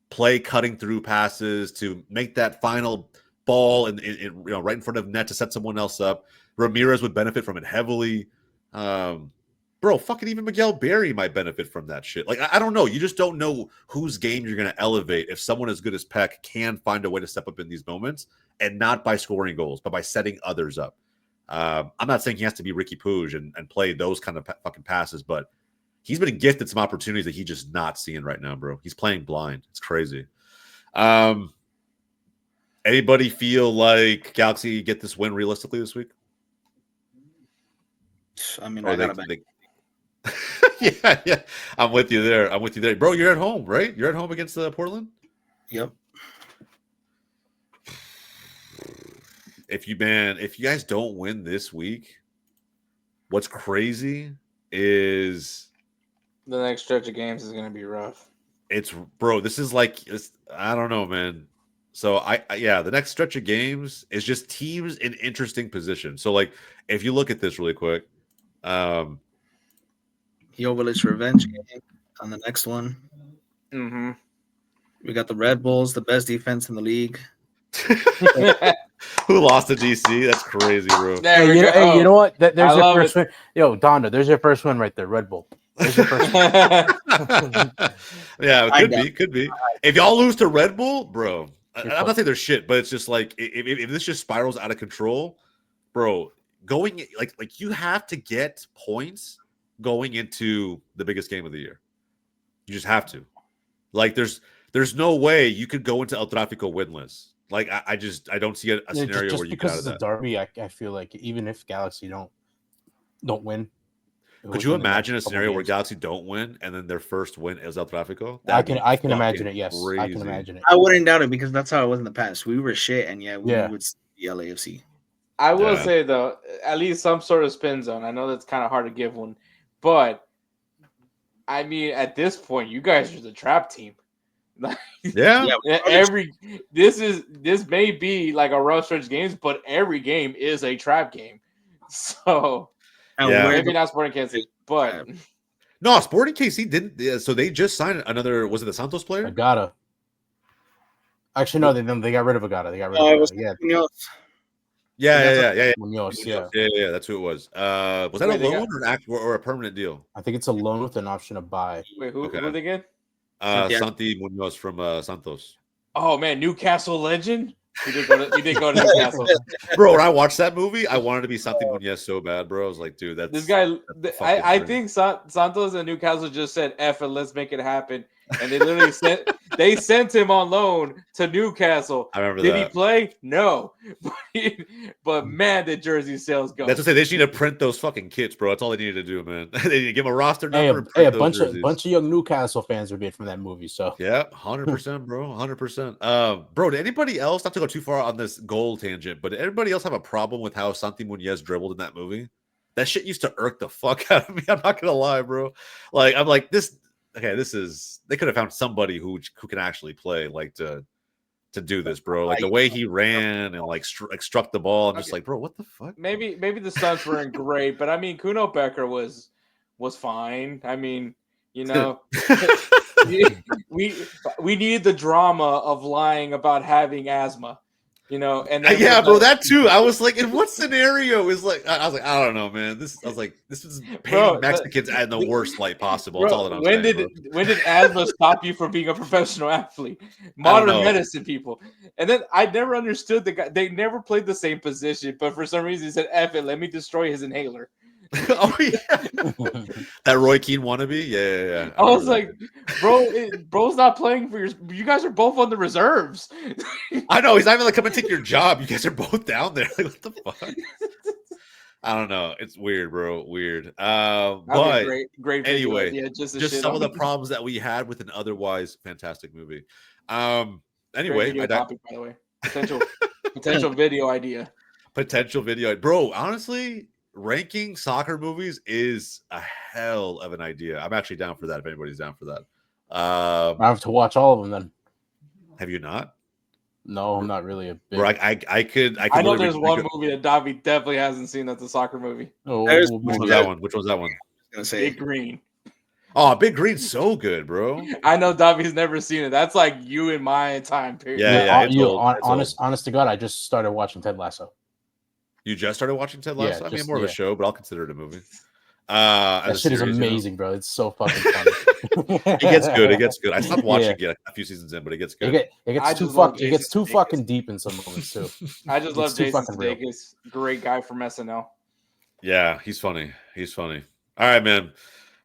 play cutting through passes, to make that final ball and right in front of net to set someone else up. Ramirez would benefit from it heavily. Bro, fucking even Miguel Berry might benefit from that shit. Like, I don't know. You just don't know whose game you're going to elevate if someone as good as Peck can find a way to step up in these moments, and not by scoring goals, but by setting others up. I'm not saying he has to be Ricky Puig and play those kind of fucking passes, but he's been gifted some opportunities that he's just not seeing right now, bro. He's playing blind. It's crazy. Anybody feel like Galaxy get this win realistically this week? I mean, I got it. Yeah. I'm with you there. Bro, you're at home, right? You're at home against Portland? Yep. If you guys don't win this week, what's crazy is the next stretch of games is going to be rough. This is like, I don't know, man. So the next stretch of games is just teams in interesting positions. So like, if you look at this really quick, Joveljic revenge game on the next one. Mm-hmm. We got the Red Bulls, the best defense in the league. Who lost to DC? That's crazy, bro. There Hey, we go. you know what? There's I your love first win. Yo, Donda, there's your first one right there. Red Bull. There's your first one. Yeah, it I could know. be, could be. If y'all lose to Red Bull, bro, I'm You're not fucked. saying they're shit, but it's just like if this just spirals out of control, bro, going like you have to get points going into the biggest game of the year. You just have to. Like, there's no way you could go into El Tráfico winless. Like, I don't see a Yeah, scenario just where you get out because of it's a that. derby, I feel like even if Galaxy don't win, Could you within the imagine a next couple scenario where games, Galaxy don't win and then their first win is El Tráfico? I That'd can be I can imagine fucking it. Yes, I can crazy. imagine it. I wouldn't doubt it because that's how it was in the past. We were shit, and yet we Yeah. would be LAFC. I will Yeah. say though, at least some sort of spin zone. I know that's kind of hard to give one, but I mean, at this point, you guys are the trap team. Yeah. This may be like a rough stretch games, but every game is a trap game. So And Yeah. maybe not Sporting Kansas, but No, Sporting KC didn't. Yeah, so they just signed another. Was it the Santos player? Agata. Actually, no, they got rid of Agata. They got rid it of was Agata. Yeah. Munoz, yeah. Yeah. That's who it was. Was that Wait, a they loan or a permanent deal? I think it's a loan with an option to buy. wait, who Okay. who they get? Santiago. Santi Munoz from Santos. Oh man, Newcastle legend. He did go to Newcastle. Bro, when I watched that movie, I wanted to be Santi Munoz so bad, bro. I was like, dude, that's This guy, that's the fucking I dream. think Santos and Newcastle just said F and let's make it happen, and they literally sent him on loan to Newcastle. I remember Did that. he play? No, but man, did jersey sales go? That's what I say. They just need to print those fucking kits, bro. That's all they needed to do, man. They need to give them a roster Hey, number and a print those bunch jerseys. of young Newcastle fans would be from that movie. So Yeah, 100%, bro. 100%. Bro, did anybody else, not to go too far on this goal tangent, but did anybody else have a problem with how Santi Munoz dribbled in that movie? That shit used to irk the fuck out of me. I'm not gonna lie, bro. Like, I'm like, this is they could have found somebody who can actually play, like, to do this, bro. Like the way he ran and struck the ball. I'm just like, bro, what the fuck? Maybe the stunts weren't great, but I mean, Kuno Becker was fine. I mean, you know, we needed the drama of lying about having asthma, you know, and then Yeah, bro, that too. I was like, in what scenario is like? I was like, I don't know, man. I was like, this is painting Mexicans in the worst light possible. That's all that I'm saying. When did asthma stop you from being a professional athlete? Modern medicine, people. And then I never understood the guy. They never played the same position, but for some reason he said, "F it, let me destroy his inhaler." Oh yeah, that Roy Keane wannabe. Yeah. I was like, bro's not playing for you guys are both on the reserves. I know he's not even like, come and take your job. You guys are both down there. Like, what the fuck? I don't know. It's weird, bro. Weird. But great anyway, video idea, just some of the problems that we had with an otherwise fantastic movie. Anyway, video topic, by the way, potential video idea. Potential video, bro. Honestly, ranking soccer movies is a hell of an idea. I'm actually down for that. If anybody's down for that, I have to watch all of them then. Have you not? No, I'm not really a big. Bro, I could. I know there's one movie that Davi definitely hasn't seen. That's a soccer movie. Which one's that one? Which one's that one? Gonna say Big Green. Oh, Big Green's so good, bro. I know Davi's never seen it. That's like you in my time period. Yeah. Honest to God, I just started watching Ted Lasso. You just started watching Ted Lasso? I mean, more of a show, but I'll consider it a movie. That shit is amazing, bro. It's so fucking funny. It gets good. It gets good. I stopped watching it a few seasons in, but it gets good. It gets too fucking deep in some moments too. I just love Jason Sudeikis. Great guy from SNL. Yeah, he's funny. He's funny. All right, man.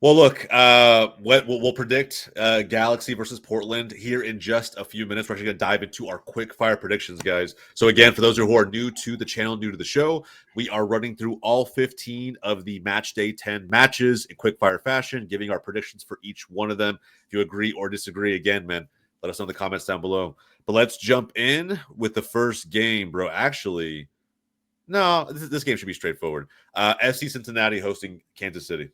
Well, look, we'll predict Galaxy versus Portland here in just a few minutes. We're actually going to dive into our quick fire predictions, guys. So again, for those who are new to the channel, new to the show, we are running through all 15 of the match day 10 matches in quick fire fashion, giving our predictions for each one of them. If you agree or disagree, again, man, let us know in the comments down below. But let's jump in with the first game, bro. Actually, no, this game should be straightforward. FC Cincinnati hosting Kansas City.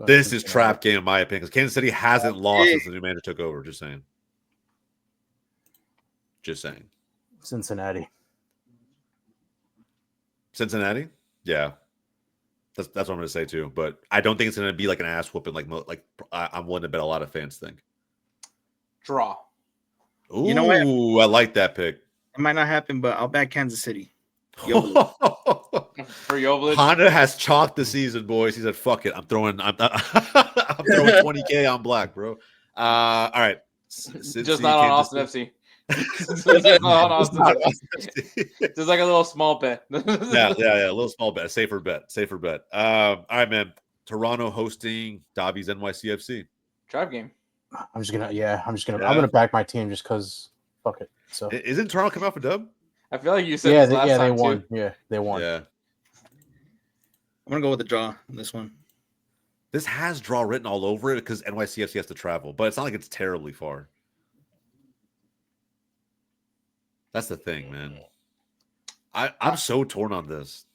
This is trap game, in my opinion, because Kansas City hasn't lost since the new manager took over. Just saying. Cincinnati. Yeah. That's what I'm going to say too. But I don't think it's going to be like an ass whooping like I'm willing to bet a lot of fans think. Draw. Ooh, You know what? I like that pick. It might not happen, but I'll back Kansas City. For Jovic. Honda has chalked the season, boys. He said, "Fuck it, I'm throwing 20K on black, bro." All right, Just not on Austin FC. Just not on Austin FC. Just like a little small bet. yeah, a little small bet, safer bet. All right, man. Toronto hosting Dobby's NYCFC. Drive game. I'm gonna back my team just because. Fuck it. So isn't Toronto coming off a dub? I feel like you said this last time they won. too. Yeah, they won. Yeah. I'm gonna go with the draw on this one. This has draw written all over it because NYCFC has to travel, but it's not like it's terribly far. That's the thing, man. I'm so torn on this.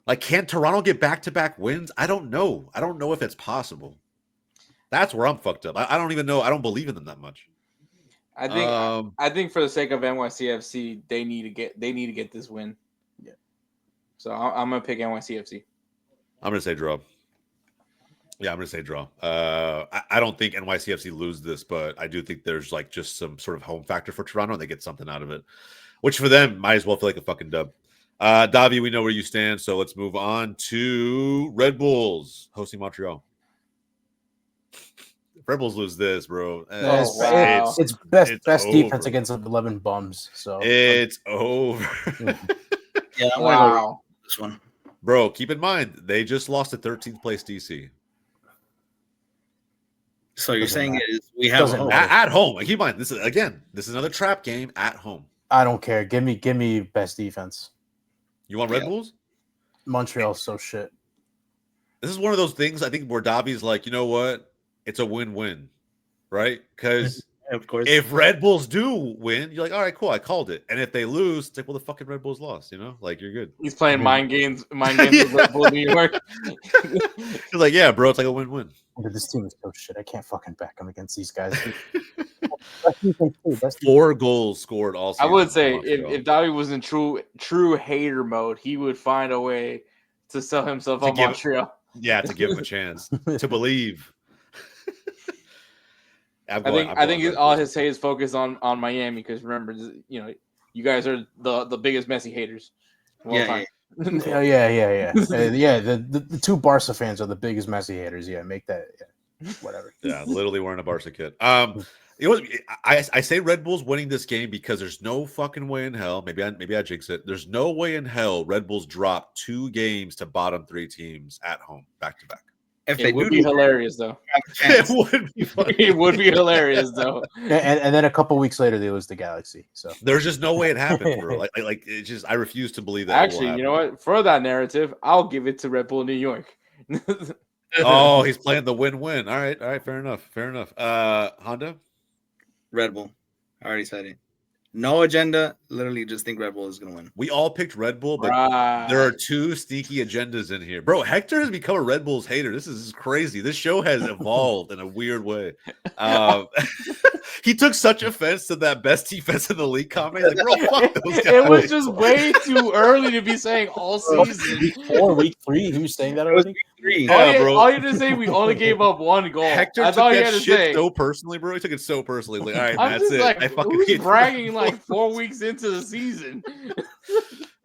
Like, can Toronto get back-to-back wins? I don't know. I don't know if it's possible. That's where I'm fucked up. I don't even know. I don't believe in them that much. I think for the sake of NYCFC, they need to get this win. Yeah. So I'm gonna pick NYCFC. I'm gonna say draw. Yeah, I'm gonna say draw. I don't think NYCFC lose this, but I do think there's like just some sort of home factor for Toronto, and they get something out of it, which for them might as well feel like a fucking dub. Davi, we know where you stand, so let's move on to Red Bulls hosting Montreal. If Red Bulls lose this, bro. It's best over. defense against 11 bums. So it's over. Yeah, I'm gonna go with this one. Bro, keep in mind they just lost to 13th place DC. So you're saying matter. is we have Doesn't home. matter. At home. Like, keep in mind, this is another trap game at home. I don't care. Give me best defense. You want Red Bulls? Montreal's so shit. This is one of those things I think where Dobby's like, you know what? It's a win-win, right? Because Of course. if Red Bulls do win, you're like, all right, cool, I called it. And if they lose, it's like, well, the fucking Red Bulls lost, you know? Like, you're good. He's playing mind games with Red Bull New York. He's like, yeah, bro, it's like a win-win. This team is so shit. I can't fucking back them against these guys. 4 goals scored all I season. would say Montreal. if Dobby was in true hater mode, he would find a way to sell himself on Montreal. Yeah, to give him a chance to believe. I think all his hate is focused on Miami because remember, you guys are the biggest Messi haters. Yeah. Yeah. The two Barca fans are the biggest Messi haters. Yeah, make that. Yeah, whatever. Yeah, literally wearing a Barca kit. I say Red Bulls winning this game because there's no fucking way in hell. Maybe I jinx it. There's no way in hell Red Bulls drop 2 games to bottom 3 teams at home back to back. If it would be hilarious though. It would be funny. It would be hilarious though. And then a couple weeks later they lose the Galaxy. So there's just no way it happened, bro. Like it's just I refuse to believe that. Actually, you know what? For that narrative, I'll give it to Red Bull New York. Oh, he's playing the win-win. All right, fair enough. Honda? Red Bull. I already said it. No agenda. Literally just think Red Bull is going to win. We all picked Red Bull, but there are 2 sneaky agendas in here. Bro, Hector has become a Red Bulls hater. This is crazy. This show has evolved in a weird way. He took such offense to that best defense in the league comment. Like, bro, fuck those guys. It was just way too early to be saying all season. Week 4, week 3, he was saying that already? All you had to say, we only gave up 1 goal. Hector That's took all you that had to shit say. so personally, bro. He took it so personally. Like, all right, I'm that's just it. like, I fucking who's hate bragging like 4 weeks into the season?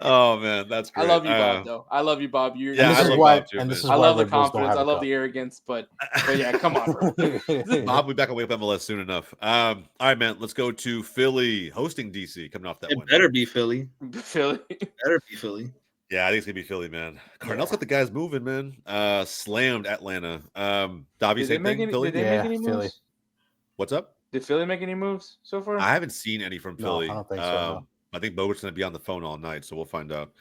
Oh man, that's great. I love you, Bob. Though I love you, Bob. I love Bob too. I love the confidence. I love the arrogance. But yeah, come on, bro. Bob, we'll be back on Wake Up MLS soon enough. All right, man. Let's go to Philly hosting DC. Coming off that win. It better be Philly. Philly. Better be Philly. Yeah, I think it's gonna be Philly, man. Cardinals got the guys moving, man. Slammed Atlanta. Dobby, same thing. Philly. Did they make any moves? Philly. What's up? Did Philly make any moves so far? I haven't seen any from Philly. No, I don't think so. No. I think Bogut's going to be on the phone all night, so we'll find out.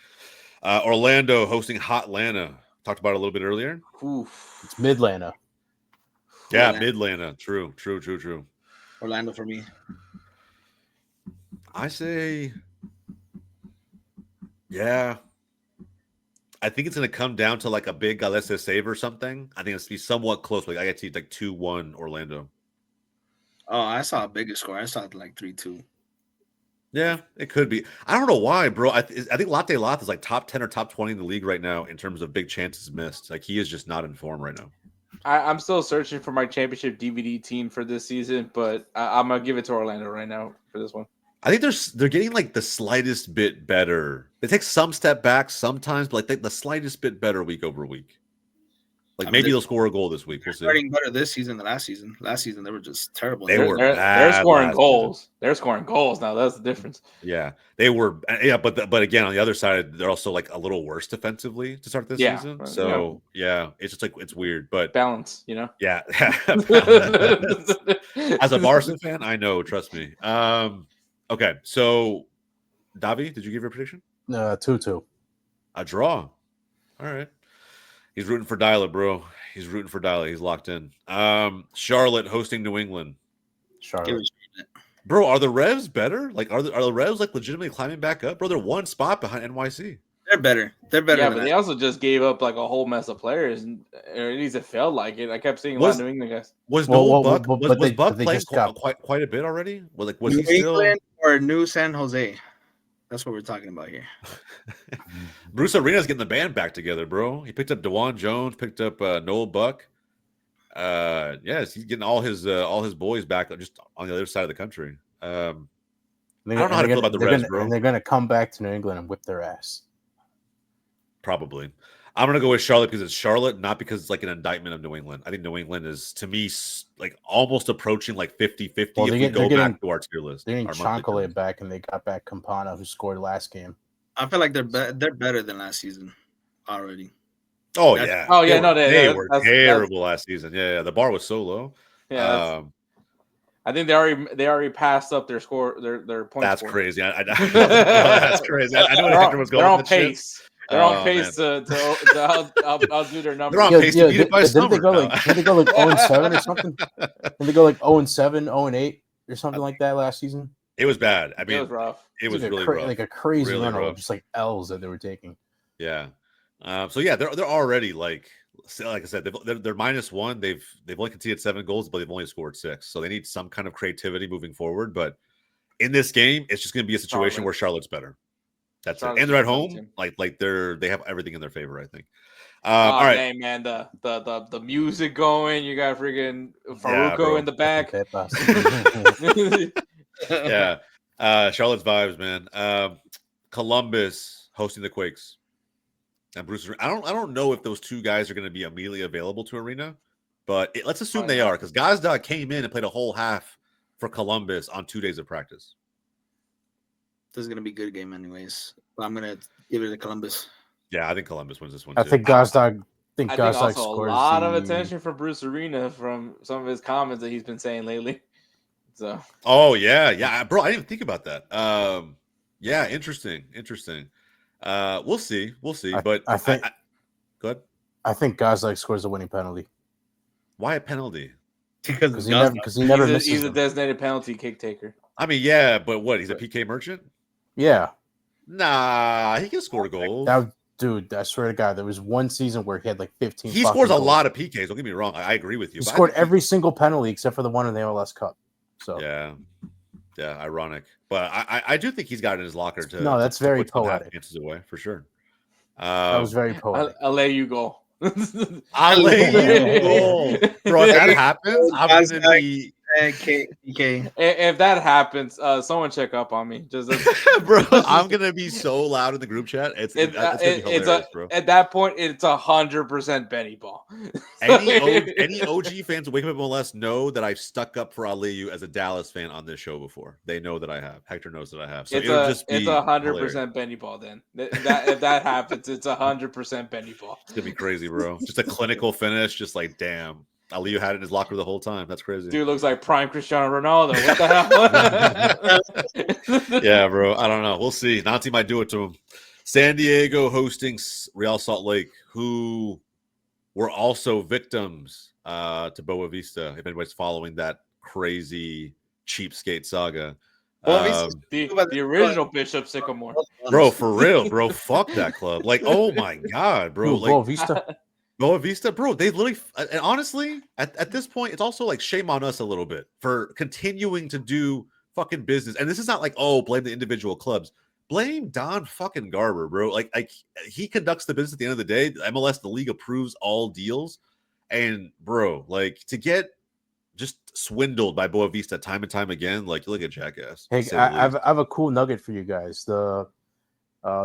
Orlando hosting Hotlanta. Talked about it a little bit earlier. Oof. It's Midlanta. Yeah, Midlanta. True. Orlando for me. I say, yeah. I think it's going to come down to like a big Galese save or something. I think it's going to be somewhat close. Like I get to like 2-1 Orlando. Oh, I saw a bigger score. I saw it like 3-2. Yeah, it could be. I don't know why, bro. I think Latte Loth is like top 10 or top 20 in the league right now in terms of big chances missed. Like he is just not in form right now. I'm still searching for my championship DVD team for this season, but I'm gonna give it to Orlando right now for this one. I think they're getting like the slightest bit better. They take some step back sometimes, but like the slightest bit better week over week. Like maybe they'll score a goal this week. We'll see. Starting better this season than last season. Last season they were just terrible. They're scoring goals. They're scoring goals now. That's the difference. Yeah, they were. Yeah, but again, on the other side, they're also like a little worse defensively to start this season. So yeah, it's just like it's weird, but balance, you know. Yeah. As a Barca fan, I know. Trust me. Okay, so Davi, did you give your prediction? 2-2. A draw. All right. He's rooting for Deila, bro. He's rooting for Deila. He's locked in. Charlotte hosting New England. Charlotte. Bro, are the Revs better? Like, are the Revs like legitimately climbing back up? Bro, they're one spot behind NYC. They're better. They're better. Yeah, but they also just gave up like a whole mess of players, or at least it felt like it. I kept seeing a lot of New England guys. Was Buck playing quite a bit already? Was New he still England or New San Jose? That's what we're talking about here. Bruce Arena's getting the band back together, bro. He picked up DeJuan Jones, picked up Noel Buck. Yes, he's getting all his boys back just on the other side of the country. I don't know how to feel about the Reds, bro. And they're going to come back to New England and whip their ass. Probably. I'm going to go with Charlotte because it's Charlotte, not because it's like an indictment of New England. I think New England is, to me, like almost approaching like 50-50 if we go back to our tier list. They're getting Chancalay back, and they got back Campana, who scored last game. I feel like they're better than last season already. Oh, yeah. Oh, yeah. They were terrible last season. Yeah. The bar was so low. Yeah. I think they already passed up their score, their point. That's score. Crazy. That's crazy. I knew Hector was going. They're on pace. They're on pace to outdo their numbers. They're on pace to beat it by didn't they go like 0-7 or something? Did they go like 0-7, 0-8 or something like that last season? It was bad. I mean, it was rough. It was really rough. Like a crazy really run rough. of just like L's that they were taking. Yeah. So yeah, they're already like I said, they're -1. They've only conceded 7 goals, but they've only scored 6. So they need some kind of creativity moving forward. But in this game, it's just going to be a situation where Charlotte's better. That's it. And they're at home. Like they have everything in their favor, I think. All right, hey, man, the music going. You got freaking Faruko in the back. Yeah. Charlotte's vibes, man. Columbus hosting the Quakes. And Bruce, I don't know if those two guys are going to be immediately available to Arena, but let's assume they are, because Gazda came in and played a whole half for Columbus on 2 days of practice. This is going to be a good game anyways. But I'm going to give it to Columbus. Yeah, I think Columbus wins this one, I too. think Gazda also scores a lot of attention from Bruce Arena from some of his comments that he's been saying lately. So. Oh, yeah. Bro, I didn't even think about that. Yeah, interesting. We'll see. But I think go ahead. I think Gazda scores the winning penalty. Why a penalty? Because he never misses. He's a designated penalty kick taker. I mean, yeah, but what? He's a PK merchant? Yeah. Nah, he can score goals. Dude, I swear to God, there was one season where he had like 15. He scores a lot of PKs. Don't get me wrong. I agree with you. He scored every single penalty except for the one in the MLS Cup. So yeah, ironic. But I do think he's got it in his locker to. No, that's very poetic. Chances away for sure. That was very poetic. I'll let you go. I'll let you go, bro. If that happens, I'm gonna be. If that happens, someone check up on me. Just bro, I'm gonna be so loud in the group chat. It's gonna be hilarious, bro. At that point, it's 100% Benny ball. Any OG fans of Wake Up MLS know that I've stuck up for Aliyu as a Dallas fan on this show before. They know that I have. Hector knows that I have. So it's 100% Benny ball. Then if that happens, it's 100% Benny ball. It's gonna be crazy, bro. Just a clinical finish. Just like damn. Aliyu had it in his locker the whole time. That's crazy. Dude looks like prime Cristiano Ronaldo. What the hell? Yeah, bro. I don't know. We'll see. Nancy might do it to him. San Diego hosting Real Salt Lake, who were also victims to Boa Vista, if anybody's following that crazy cheapskate saga. The original Bishop Sycamore. Bro, for real, bro. Fuck that club. Like, oh my God, bro. Like, Boa Vista. Boa Vista, bro, they literally, and honestly, at this point, it's also like shame on us a little bit for continuing to do fucking business. And this is not like, oh, blame the individual clubs. Blame Don fucking Garber, bro. Like he conducts the business at the end of the day. The MLS, the league approves all deals. And bro, like to get just swindled by Boa Vista time and time again, like you look at jackass. Hey, I have a cool nugget for you guys. The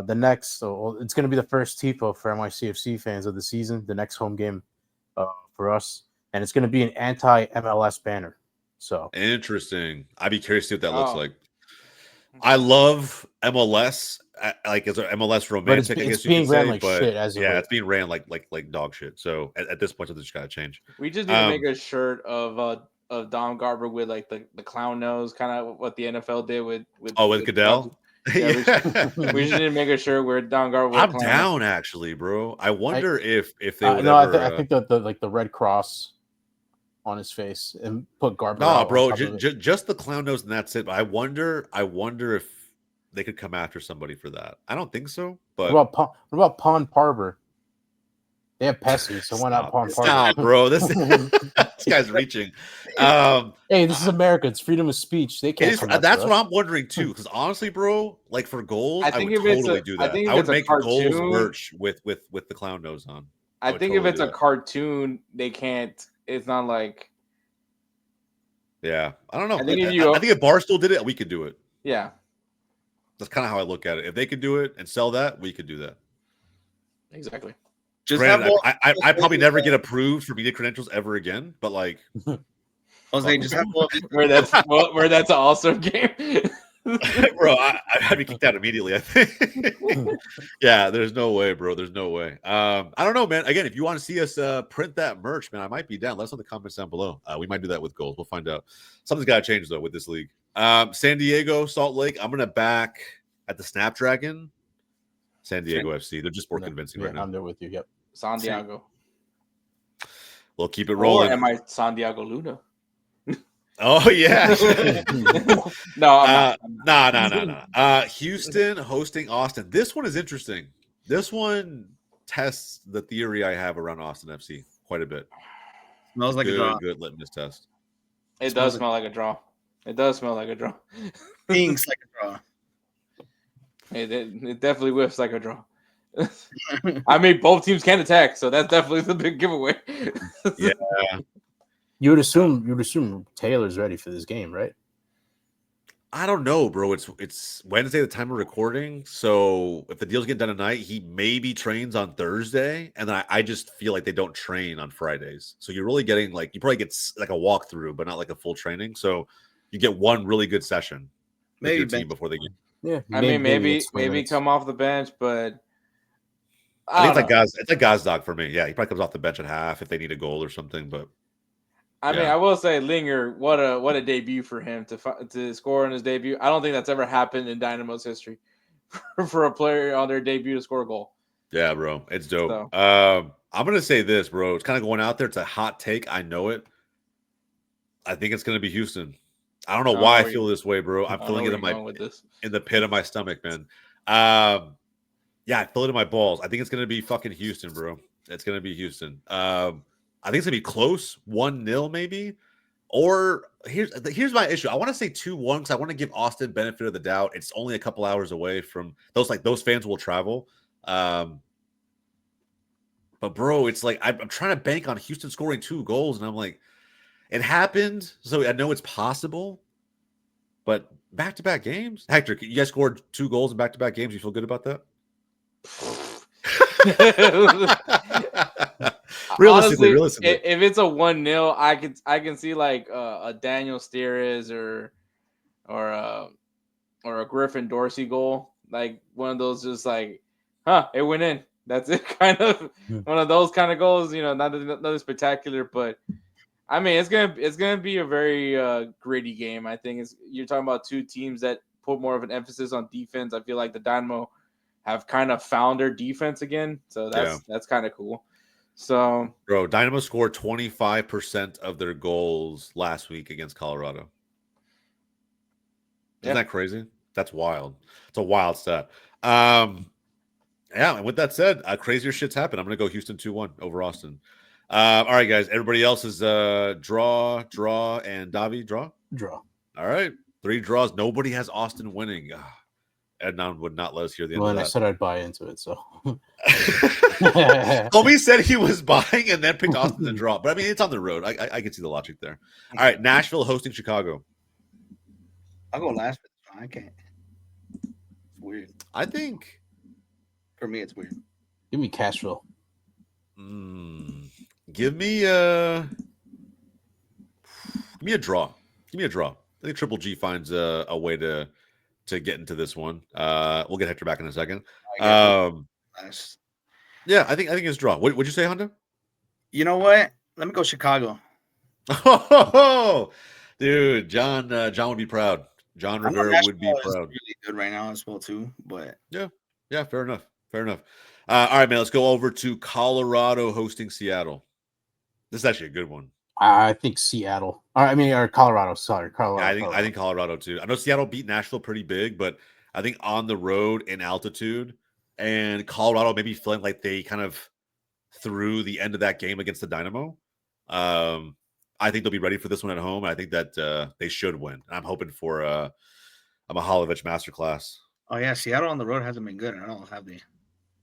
next, so it's going to be the first TIFO for NYCFC fans of the season. The next home game for us, and it's going to be an anti-MLS banner. So interesting. I'd be curious to see what that looks like. I love MLS, like as an MLS romantic. But it's being ran like shit as it's being ran like dog shit. So at this point, something's just gotta change. We just need to make a shirt of Dom Garber with like the clown nose, kind of what the NFL did with Goodell. Yeah, we just need to make a shirt where Dom Garber. I'm down, actually, bro. I wonder if they would. I think that the Red Cross on his face and put Garber. No, bro, just the clown nose and that's it. But I wonder if they could come after somebody for that. I don't think so. But what about Pon Parber? They have Pesci, so why not Pon Parber? Stop, bro. This guy's reaching. Hey, this is America. It's freedom of speech. They can't. That's what I'm wondering too. Because honestly, bro, like for goals, I would totally do that. I would make goals merch with the clown nose on. I think if it's a cartoon, they can't. It's not like. Yeah, I don't know. I think if Barstool did it, we could do it. Yeah, that's kind of how I look at it. If they could do it and sell that, we could do that. Exactly. Granted, I probably never get approved for media credentials ever again. But like, Jose, just have where that's an awesome game. Bro, I'd be kicked out immediately, I think. Yeah, there's no way, bro. There's no way. I don't know, man. Again, if you want to see us print that merch, man, I might be down. Let us know in the comments down below. We might do that with goals. We'll find out. Something's got to change, though, with this league. San Diego, Salt Lake. I'm going to back at the Snapdragon. San Diego FC. They're just more convincing right now. I'm there with you. Yep. San Diego. We'll keep it rolling. Or am I San Diego Luna? Oh yeah. No. Houston hosting Austin. This one is interesting. This one tests the theory I have around Austin FC quite a bit. Smells like a draw. Good litmus test. It does smell like a draw. It does smell like a draw. Stinks like a draw. It definitely whiffs like a draw. I mean, both teams can attack, so that's definitely the big giveaway. Yeah. You would assume Taylor's ready for this game, right? I don't know, bro. It's Wednesday, the time of recording. So if the deals get done tonight, he maybe trains on Thursday, and then I just feel like they don't train on Fridays. So you're really getting you probably get like a walkthrough, but not like a full training. So you get one really good session with your team before they get. Yeah, I mean, maybe come off the bench, but I think it's like Gazdag for me. Yeah, he probably comes off the bench at half if they need a goal or something. But I mean, I will say Linger, what a debut for him to score in his debut. I don't think that's ever happened in Dynamo's history for a player on their debut to score a goal. Yeah, bro, it's dope. So. I'm gonna say this, bro. It's kind of going out there. It's a hot take. I know it. I think it's gonna be Houston. I don't know why I feel this way, bro. I'm feeling it in the pit of my stomach, man. Yeah, I feel it in my balls. I think it's gonna be fucking Houston, bro. It's gonna be Houston. I think it's gonna be close, 1-0 maybe. Or here's my issue. I want to say 2-1 because I want to give Austin benefit of the doubt. It's only a couple hours away from those fans will travel. But bro, it's like I'm trying to bank on Houston scoring 2 goals, and I'm like, it happened, so I know it's possible. But back-to-back games, Hector, you guys scored 2 goals in back-to-back games. You feel good about that? Realistically, if it's a 1-0, I can see like a Daniel Steres or a Griffin Dorsey goal, like one of those just like, it went in. That's it, kind of one of those kind of goals. You know, not spectacular, but I mean, it's gonna be a very gritty game. I think you're talking about 2 teams that put more of an emphasis on defense. I feel like the Dynamo have kind of found their defense again, so that's kind of cool. So, bro, Dynamo scored 25% of their goals last week against Colorado. Isn't that crazy? That's wild. It's a wild stat. Yeah, and with that said, crazier shit's happened. I'm going to go Houston 2-1 over Austin. All right, guys. Everybody else is draw, and Davi, draw? Draw. All right. 3 draws. Nobody has Austin winning. Ednan would not let us hear the end Well, of and I that. said I'd buy into it, so. Colby said he was buying and then picked Austin to draw. But I mean, it's on the road. I can see the logic there. All right, Nashville hosting Chicago. I'll go last for this one. I can't. It's weird. I think. For me, it's weird. Give me Cashville. Give me a draw. Give me a draw. I think Triple G finds a way to get into this one. We'll get Hector back in a second. Nice. Yeah, I think it's draw. What would you say, Honda? You know what? Let me go Chicago. Oh, dude, John would be proud. John Rivera would be proud. Really good right now as well too, but yeah, fair enough. All right, man. Let's go over to Colorado hosting Seattle. This is actually a good one. I think Seattle. Or Colorado. Sorry, Colorado. Yeah, I think Colorado too. I know Seattle beat Nashville pretty big, but I think on the road in altitude and Colorado maybe feeling like they kind of threw the end of that game against the Dynamo. I think they'll be ready for this one at home. I think that they should win. I'm hoping for a Mahalovic masterclass. Oh yeah, Seattle on the road hasn't been good at all, have they?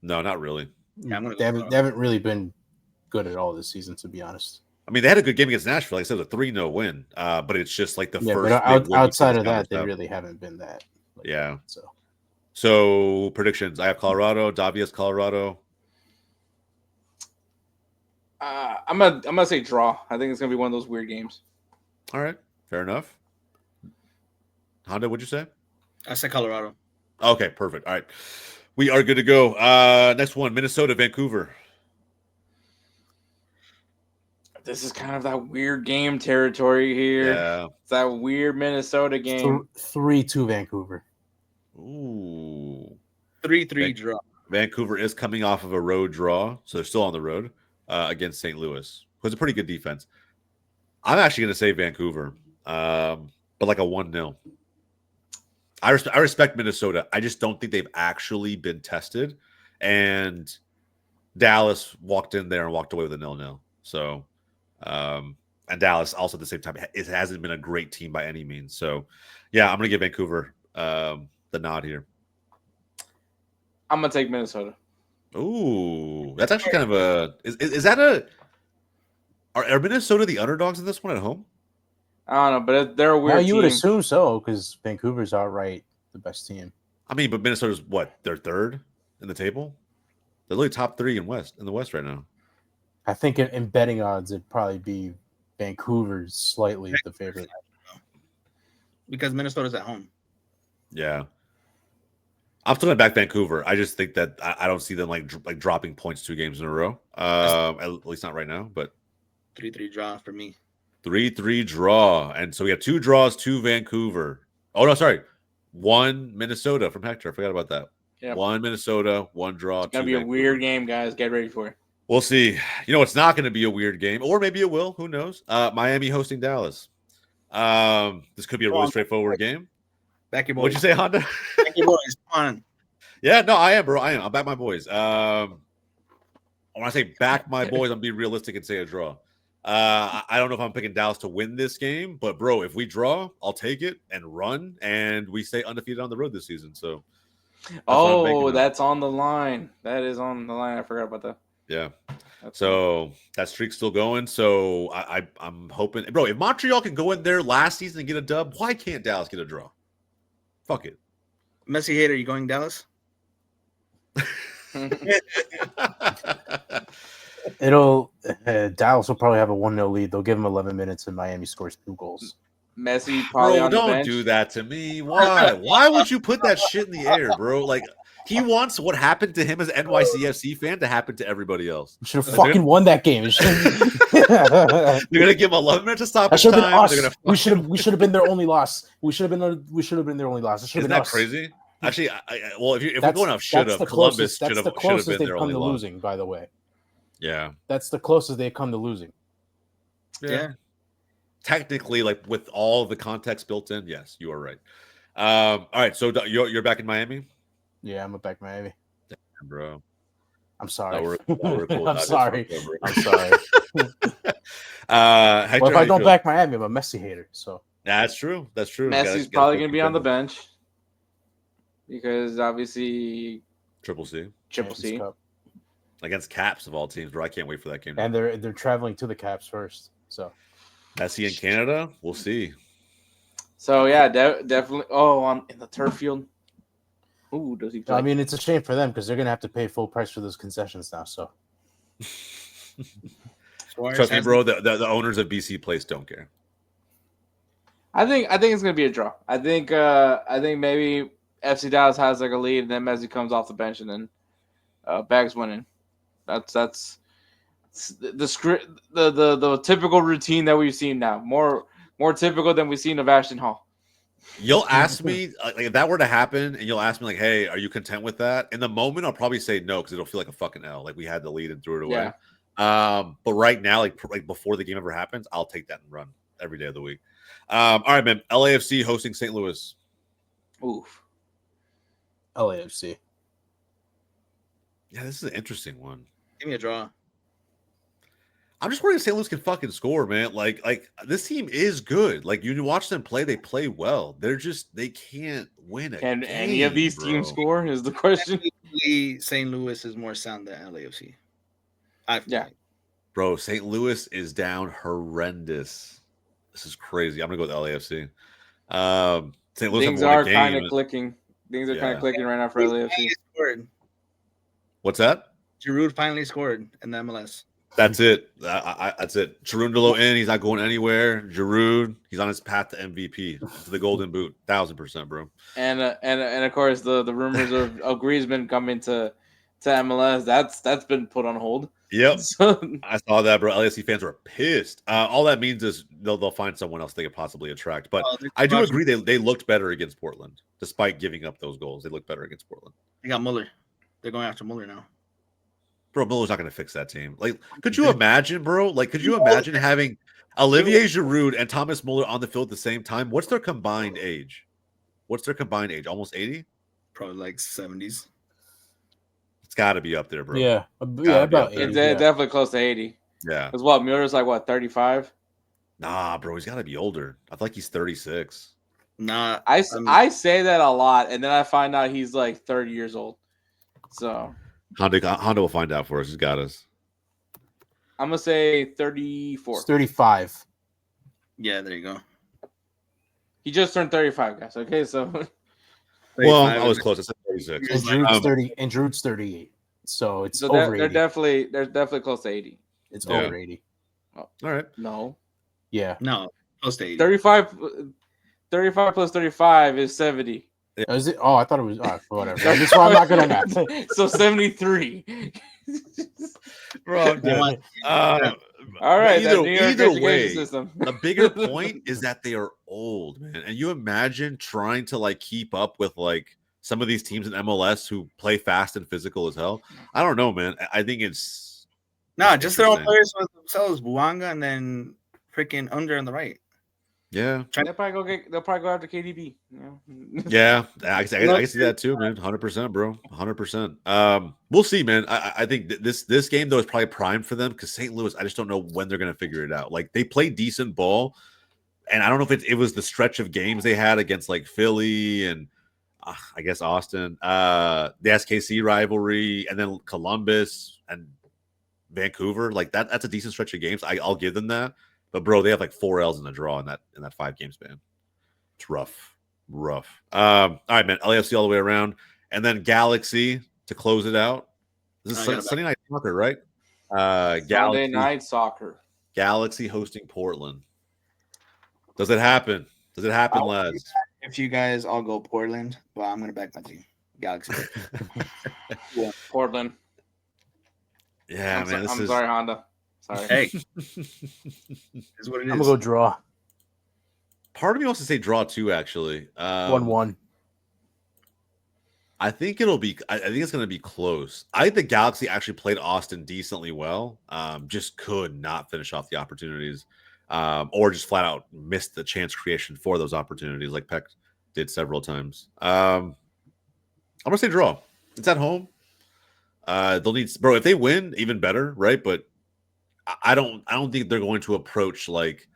No, not really. Yeah, They haven't really been good at all this season, to be honest. I mean, they had a good game against Nashville. Like I said, it was a 3-0 win. But it's just like the first. But outside of that, they really haven't been that. Yeah. So predictions. I have Colorado. Davia's Colorado. I'm gonna say draw. I think it's gonna be one of those weird games. All right, fair enough. Honda, what'd you say? I said Colorado. Okay, perfect. All right, we are good to go. Next one, Minnesota, Vancouver. This is kind of that weird game territory here. Yeah, it's that weird Minnesota game. 3-2 Vancouver. Ooh, 3-3 draw. Vancouver is coming off of a road draw, so they're still on the road against St. Louis. It was a pretty good defense. I'm actually going to say Vancouver, but like a 1-0. I respect Minnesota. I just don't think they've actually been tested. And Dallas walked in there and walked away with a 0-0. So, and Dallas also at the same time, it hasn't been a great team by any means. So, yeah, I'm going to give Vancouver the nod here. I'm going to take Minnesota. Ooh, that's actually kind of a is that a are Minnesota the underdogs in this one at home? I don't know, but they're a weird team. You would assume so because Vancouver's outright the best team. I mean, but Minnesota's what? They're third in the table. They're literally top 3 in the West right now. I think in betting odds, it'd probably be Vancouver's slightly the favorite because Minnesota's at home. Yeah. I'm still going to back Vancouver. I just think that I don't see them like dropping points 2 games in a row. At least not right now, but 3-3 draw for me. 3-3 draw. And so we have 2 draws, 2 Vancouver. Oh, no, sorry. 1 Minnesota from Hector. I forgot about that. Yep. 1 Minnesota, 1 draw. It's going to be Vancouver. A weird game, guys. Get ready for it. We'll see. You know, it's not going to be a weird game, or maybe it will. Who knows? Miami hosting Dallas. This could be a really straightforward game. Back your boys. What'd you say, Honda? Back your boys. Come on. Yeah, no, I am, bro. I am. I'll back my boys. When I say back my boys, I'm being realistic and say a draw. I don't know if I'm picking Dallas to win this game, but bro, if we draw, I'll take it and run, and we stay undefeated on the road this season. So, that's on the line. That is on the line. I forgot about that. Yeah. So that streak's still going. So I'm hoping, bro, if Montreal can go in there last season and get a dub, why can't Dallas get a draw? Fuck it. Messi hater, you going Dallas? Dallas will probably have a 1-0 lead. They'll give him 11 minutes and Miami scores 2 goals. Messi probably on the bench. Don't do that to me. Why? Why would you put that shit in the air, bro? Like, he wants what happened to him as an NYCFC fan to happen to everybody else. Should have fucking won that game. You're gonna give him 11 minutes to stop. That should have been us. We should have been their only loss. We should have been their only loss. Isn't that crazy? Actually, well, if we're going off should have, Columbus should have been their only loss. Losing, by the way. Yeah, that's the closest they've come to losing. Yeah. Technically, like with all the context built in, yes, you are right. All right, so you're back in Miami. Yeah, I'm back in Miami. Damn, bro. I'm sorry. Cool. I'm sorry. Hector, well, if I don't back Miami, I'm a Messi hater. So That's true. That's true. Messi's probably going to be on the bench because obviously Triple C Triple Champions C. Cup. against Caps of all teams, bro. I can't wait for that game. And they're traveling to the Caps first. So Messi in Canada, we'll see. So yeah, definitely. Oh, in the turf field. Ooh, does he play? I mean, it's a shame for them because they're gonna have to pay full price for those concessions now. So Trust me, bro. The owners of BC Place don't care. I think it's gonna be a draw. I think maybe FC Dallas has like a lead, and then Messi comes off the bench, and then Bag's winning. That's the script, the typical routine that we've seen now. More typical than we've seen of Ashton Hall. You'll ask me like if that were to happen, and you'll ask me like, "Hey, are you content with that?" In the moment, I'll probably say no because it'll feel like a fucking L. Like we had the lead and threw it away. Yeah. But right now, like before the game ever happens, I'll take that and run every day of the week. All right, man. LAFC hosting St. Louis. Oof. LAFC. Yeah, this is an interesting one. Give me a draw. I'm just worried St. Louis can fucking score, man. Like this team is good. Like you watch them play, they play well. They can't win it. Can any of these teams score? Is the question. St. Louis is more sound than LAFC. Yeah, bro. St. Louis is down horrendous. This is crazy. I'm gonna go with LAFC. St. Louis things are kind of clicking. Things are kind of clicking right now for LAFC. What's that? Giroud finally scored in the MLS. That's it. That's it. Cherundolo in. He's not going anywhere. Giroud, he's on his path to MVP, to the Golden Boot, 1,000%, bro. And of course the rumors of Griezmann coming to MLS, that's been put on hold. Yep, I saw that, bro. LAFC fans were pissed. All that means is they'll find someone else they could possibly attract. But I do agree they looked better against Portland, despite giving up those goals. They looked better against Portland. They got Muller. They're going after Muller now. Bro, Miller's not going to fix that team. Like, could you imagine, bro? Like, could you imagine having Olivier Giroud and Thomas Muller on the field at the same time? What's their combined age? Almost 80? Probably like 70s. It's got to be up there, bro. Yeah, about 80. It's definitely close to 80. Yeah. As well, Muller's like, what, 35? Nah, bro, he's got to be older. I feel like he's 36. Nah. I say that a lot, and then I find out he's like 30 years old. So Honda will find out for us. He's got us. I'm going to say 34. It's 35. Yeah, there you go. He just turned 35, guys. Okay, so. Well, I was close. I said 36. And Giroud's 30, and Giroud's 38. So it's over 80. They're definitely close to 80. It's over 80. Oh, all right. No. Yeah. No, close to 80. 35 plus 35 is 70. Yeah. Is it? Oh, I thought it was. Whatever. That's why I'm not gonna math. So 73. Bro, all right. Either way, the bigger point is that they are old, man. And you imagine trying to like keep up with like some of these teams in MLS who play fast and physical as hell. I don't know, man. I think it's just their own players with themselves, Buanga, and then freaking Under on the right. Yeah, they'll probably go after KDB. Yeah, I can see that too, man. 100%, bro. 100%. We'll see, man. I think this game though is probably prime for them because St. Louis. I just don't know when they're gonna figure it out. Like they play decent ball, and I don't know if it was the stretch of games they had against like Philly and I guess Austin, the SKC rivalry, and then Columbus and Vancouver. Like that's a decent stretch of games. I'll give them that. But bro, they have like 4 L's in the draw in that 5 game span. It's rough. All right, man. LAFC all the way around, and then Galaxy to close it out. This is Sunday night soccer, right? Sunday night soccer. Galaxy hosting Portland. Does it happen? Lads? If you guys all go Portland, well, I'm gonna back my team, Galaxy. Yeah, Portland. Yeah, I'm sorry, Honda. Sorry. Hey, is what it is. I'm gonna go draw. Part of me wants to say draw too. Actually, 1-1. I think it'll be. I think it's going to be close. I think the Galaxy actually played Austin decently well. Just could not finish off the opportunities, or just flat out missed the chance creation for those opportunities, like Peck did several times. I'm gonna say draw. It's at home. They'll need, bro. If they win, even better, right? But I don't think they're going to approach like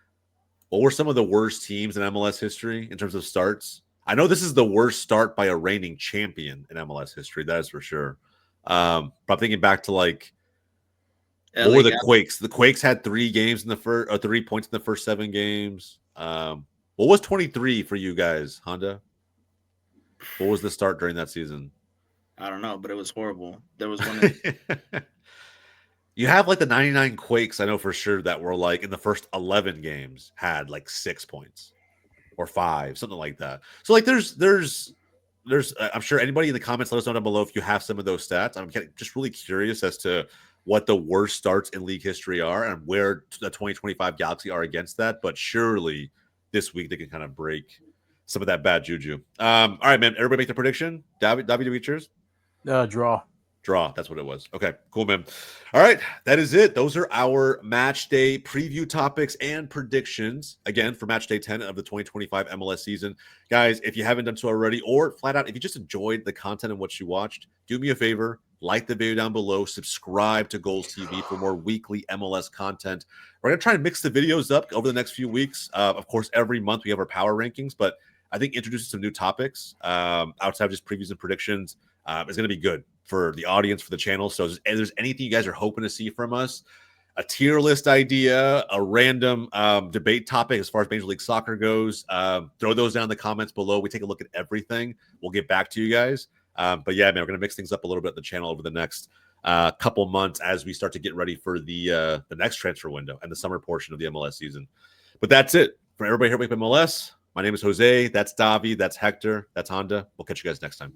what were some of the worst teams in MLS history in terms of starts? I know this is the worst start by a reigning champion in MLS history. That is for sure. But I'm thinking back to like, what were the Quakes? The Quakes had 3 games in the first, or 3 points in the first 7 games. What was 23 for you guys, Honda? What was the start during that season? I don't know, but it was horrible. There was one. You have like the 99 Quakes, I know for sure, that were like in the first 11 games had like 6 points or 5, something like that. So like there's I'm sure anybody in the comments, let us know down below if you have some of those stats. I'm just really curious as to what the worst starts in league history are and where the 2025 Galaxy are against that. But surely this week they can kind of break some of that bad juju. All right, man. Everybody make the prediction. David, cheers. Draw. That's what it was. Okay, cool, man. All right, that is it. Those are our match day preview topics and predictions, again, for match day 10 of the 2025 MLS season. Guys, if you haven't done so already, or flat out, if you just enjoyed the content and what you watched, do me a favor, like the video down below, subscribe to Goals TV for more weekly MLS content. We're going to try and mix the videos up over the next few weeks. Of course, every month we have our power rankings, but I think introducing some new topics outside of just previews and predictions is going to be good for the audience, for the channel. So if there's anything you guys are hoping to see from us, a tier list idea, a random debate topic as far as Major League Soccer goes, throw those down in the comments below. We take a look at everything. We'll get back to you guys. But yeah, man, we're going to mix things up a little bit at the channel over the next couple months as we start to get ready for the next transfer window and the summer portion of the MLS season. But that's it. For everybody here at Wake Up MLS, my name is Jose. That's Davi. That's Hector. That's Honda. We'll catch you guys next time.